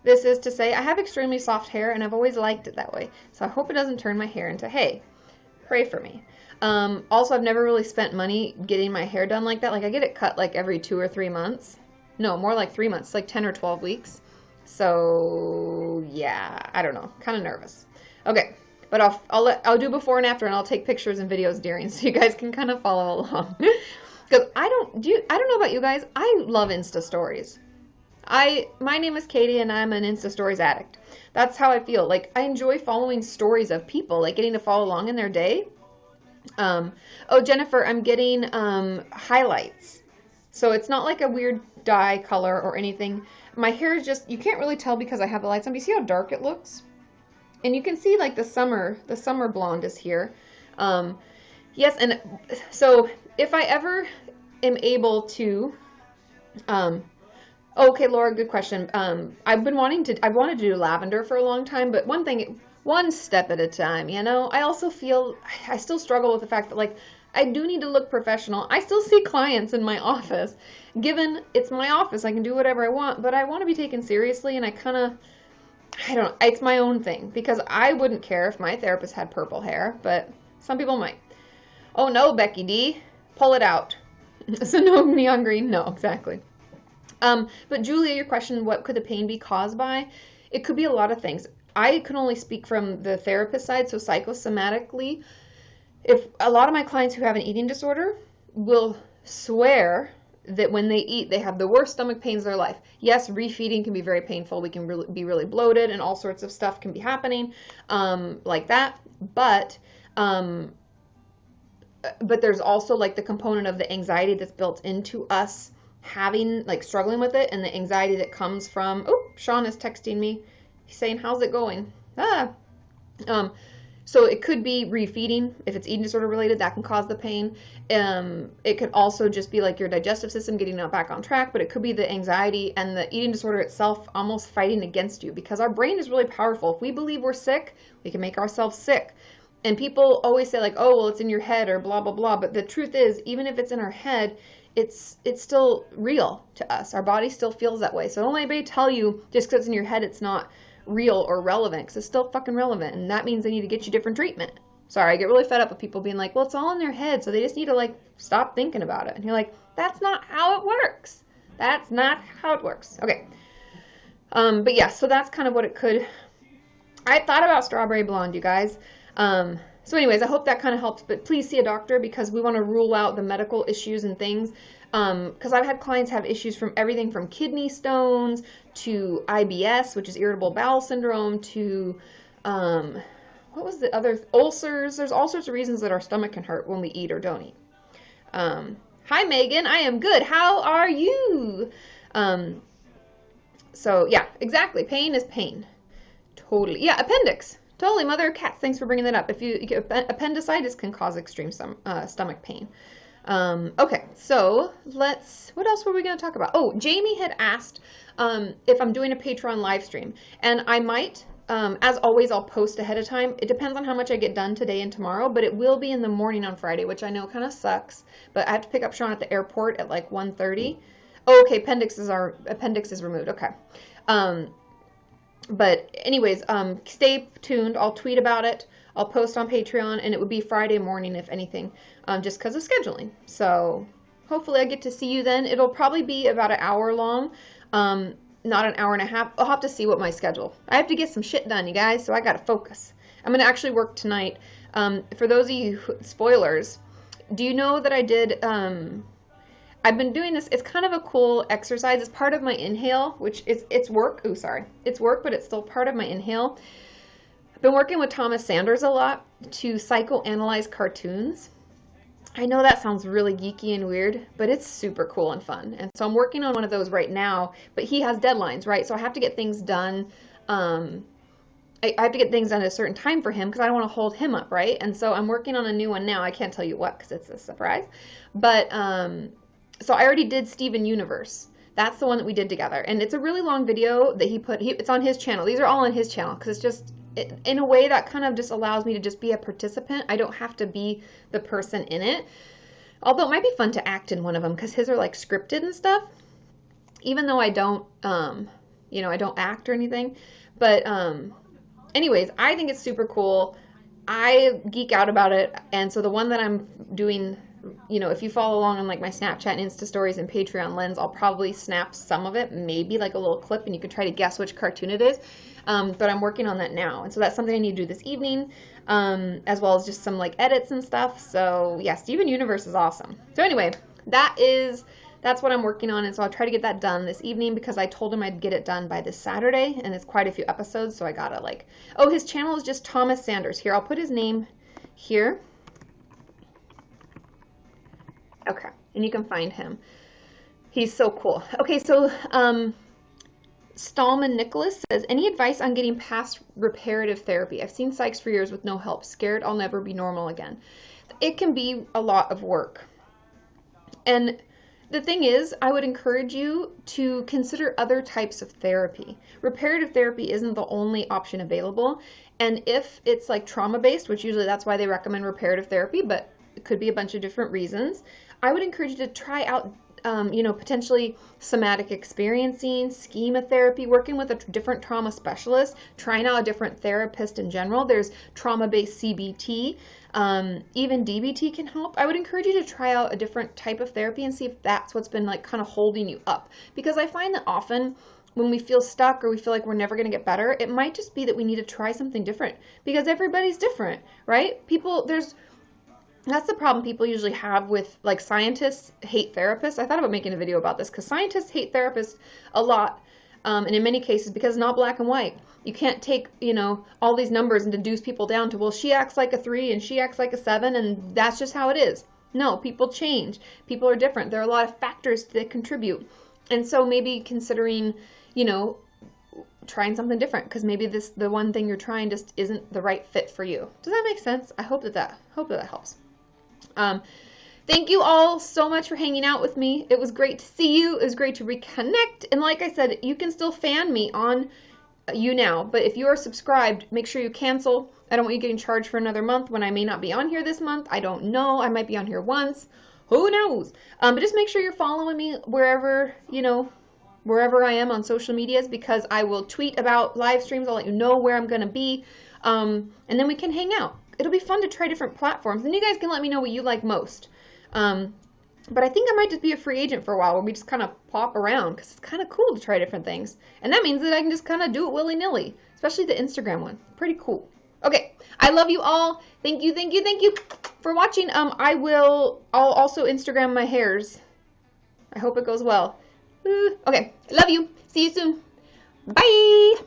this is to say, I have extremely soft hair, and I've always liked it that way. So I hope it doesn't turn my hair into hay. Pray for me. Also, I've never really spent money getting my hair done like that. I get it cut every 2 or 3 months. No, more like 3 months, 10 or 12 weeks. So yeah, I don't know. Kind of nervous. Okay, but I'll do before and after, and I'll take pictures and videos during, so you guys can kind of follow along. Because I don't know about you guys. I love Insta stories. My name is Katie, and I'm an Insta Stories addict. That's how I feel. I enjoy following stories of people, getting to follow along in their day. Oh, Jennifer, I'm getting highlights. So it's not like a weird dye color or anything. My hair is just, you can't really tell because I have the lights on. Do you see how dark it looks? And you can see like the summer blonde is here. Yes, and so if I ever am able to, okay, Laura, good question. I wanted to do lavender for a long time, but one step at a time, you know? I also feel, I still struggle with the fact that, like, I do need to look professional. I still see clients in my office. Given it's my office, I can do whatever I want, but I want to be taken seriously, and it's my own thing, because I wouldn't care if my therapist had purple hair, but some people might. Oh no, Becky D, pull it out. So no neon green, no, exactly. But Julia, your question, what could the pain be caused by? It could be a lot of things. I can only speak from the therapist side, so psychosomatically, if a lot of my clients who have an eating disorder will swear that when they eat, they have the worst stomach pains of their life. Yes, refeeding can be very painful. We can be really bloated, and all sorts of stuff can be happening like that. But there's also like the component of the anxiety that's built into us having, like, struggling with it, and the anxiety that comes from, oh, Sean is texting me. He's saying, how's it going? So it could be refeeding. If it's eating disorder related, that can cause the pain. It could also just be like your digestive system getting back on track, but it could be the anxiety and the eating disorder itself almost fighting against you, because our brain is really powerful. If we believe we're sick, we can make ourselves sick. And people always say, like, oh, well, it's in your head or blah, blah, blah. But the truth is, even if it's in our head, it's still real to us. Our body still feels that way. So don't let anybody tell you just because it's in your head it's not real or relevant, because it's still fucking relevant. And that means they need to get you different treatment. Sorry, I get really fed up with people being like, well, it's all in their head, so they just need to, like, stop thinking about it. And you're like, that's not how it works. That's not how it works. Okay. But yeah, so that's kind of what it could. I thought about strawberry blonde, you guys. So anyways, I hope that kind of helps, but please see a doctor, because we want to rule out the medical issues and things. Because I've had clients have issues from everything from kidney stones to IBS, which is irritable bowel syndrome, to, what was the other, ulcers. There's all sorts of reasons that our stomach can hurt when we eat or don't eat. Hi, Megan. I am good. How are you? So yeah, exactly. Pain is pain. Totally. Yeah, appendix. Totally, Mother of Cats. Thanks for bringing that up. Appendicitis can cause extreme stomach pain. Okay, so what else were we going to talk about? Oh, Jamie had asked if I'm doing a Patreon live stream, and I might, as always, I'll post ahead of time. It depends on how much I get done today and tomorrow, but it will be in the morning on Friday, which I know kind of sucks, but I have to pick up Sean at the airport at like 1:30. Oh, okay, appendix is removed. Okay. But anyways, stay tuned. I'll tweet about it. I'll post on Patreon, and it would be Friday morning, if anything, just because of scheduling. So hopefully I get to see you then. It'll probably be about an hour long, not an hour and a half. I'll have to see what my schedule. I have to get some shit done, you guys, so I got to focus. I'm going to actually work tonight. For those of you, spoilers, do you know that I did... I've been doing this. It's kind of a cool exercise. It's part of my inhale, which it's work. Oh, sorry. It's work, but it's still part of my inhale. I've been working with Thomas Sanders a lot to psychoanalyze cartoons. I know that sounds really geeky and weird, but it's super cool and fun. And so I'm working on one of those right now, but he has deadlines, right? So I have to get things done. I have to get things done at a certain time for him because I don't want to hold him up, right? And so I'm working on a new one now. I can't tell you what because it's a surprise. But so I already did Steven Universe. That's the one that we did together. And it's a really long video that it's on his channel. These are all on his channel because it's just, in a way that kind of just allows me to just be a participant. I don't have to be the person in it. Although it might be fun to act in one of them because his are like scripted and stuff. Even though I don't, I don't act or anything. But anyways, I think it's super cool. I geek out about it. And so the one that I'm doing, if you follow along on like my Snapchat and Insta stories and Patreon lens, I'll probably snap some of it, maybe like a little clip, and you can try to guess which cartoon it is. But I'm working on that now. And so that's something I need to do this evening, as well as just some like edits and stuff. So yeah, Steven Universe is awesome. So anyway, that's what I'm working on. And so I'll try to get that done this evening because I told him I'd get it done by this Saturday, and it's quite a few episodes. So I gotta his channel is just Thomas Sanders. Here, I'll put his name here. Okay, and you can find him. He's so cool. Okay, so Stallman Nicholas says, any advice on getting past reparative therapy? I've seen psychs for years with no help. Scared I'll never be normal again. It can be a lot of work. And the thing is, I would encourage you to consider other types of therapy. Reparative therapy isn't the only option available. And if it's like trauma-based, which usually that's why they recommend reparative therapy, but it could be a bunch of different reasons, I would encourage you to try out potentially somatic experiencing, schema therapy, working with a different trauma specialist, trying out a different therapist in general. There's trauma-based CBT, even DBT can help. I would encourage you to try out a different type of therapy and see if that's what's been like kind of holding you up. Because I find that often when we feel stuck or we feel like we're never going to get better, it might just be that we need to try something different because everybody's different, right? That's the problem people usually have with, like, scientists hate therapists. I thought about making a video about this because scientists hate therapists a lot, and in many cases because it's not black and white. You can't take, all these numbers and deduce people down to, well, she acts like a 3 and she acts like a 7 and that's just how it is. No, people change. People are different. There are a lot of factors that contribute. And so maybe considering, trying something different because maybe the one thing you're trying just isn't the right fit for you. Does that make sense? I hope that helps. Thank you all so much for hanging out with me. It was great to see you. It was great to reconnect. And like I said, you can still fan me on YouNow. But if you are subscribed, make sure you cancel. I don't want you getting charged for another month when I may not be on here this month. I don't know. I might be on here once. Who knows? But just make sure you're following me wherever I am on social medias because I will tweet about live streams. I'll let you know where I'm going to be. And then we can hang out. It'll be fun to try different platforms, and you guys can let me know what you like most. But I think I might just be a free agent for a while where we just kind of pop around because it's kind of cool to try different things. And that means that I can just kind of do it willy-nilly, especially the Instagram one. Pretty cool. Okay, I love you all. Thank you for watching. I'll also Instagram my hairs. I hope it goes well. Okay, love you. See you soon. Bye.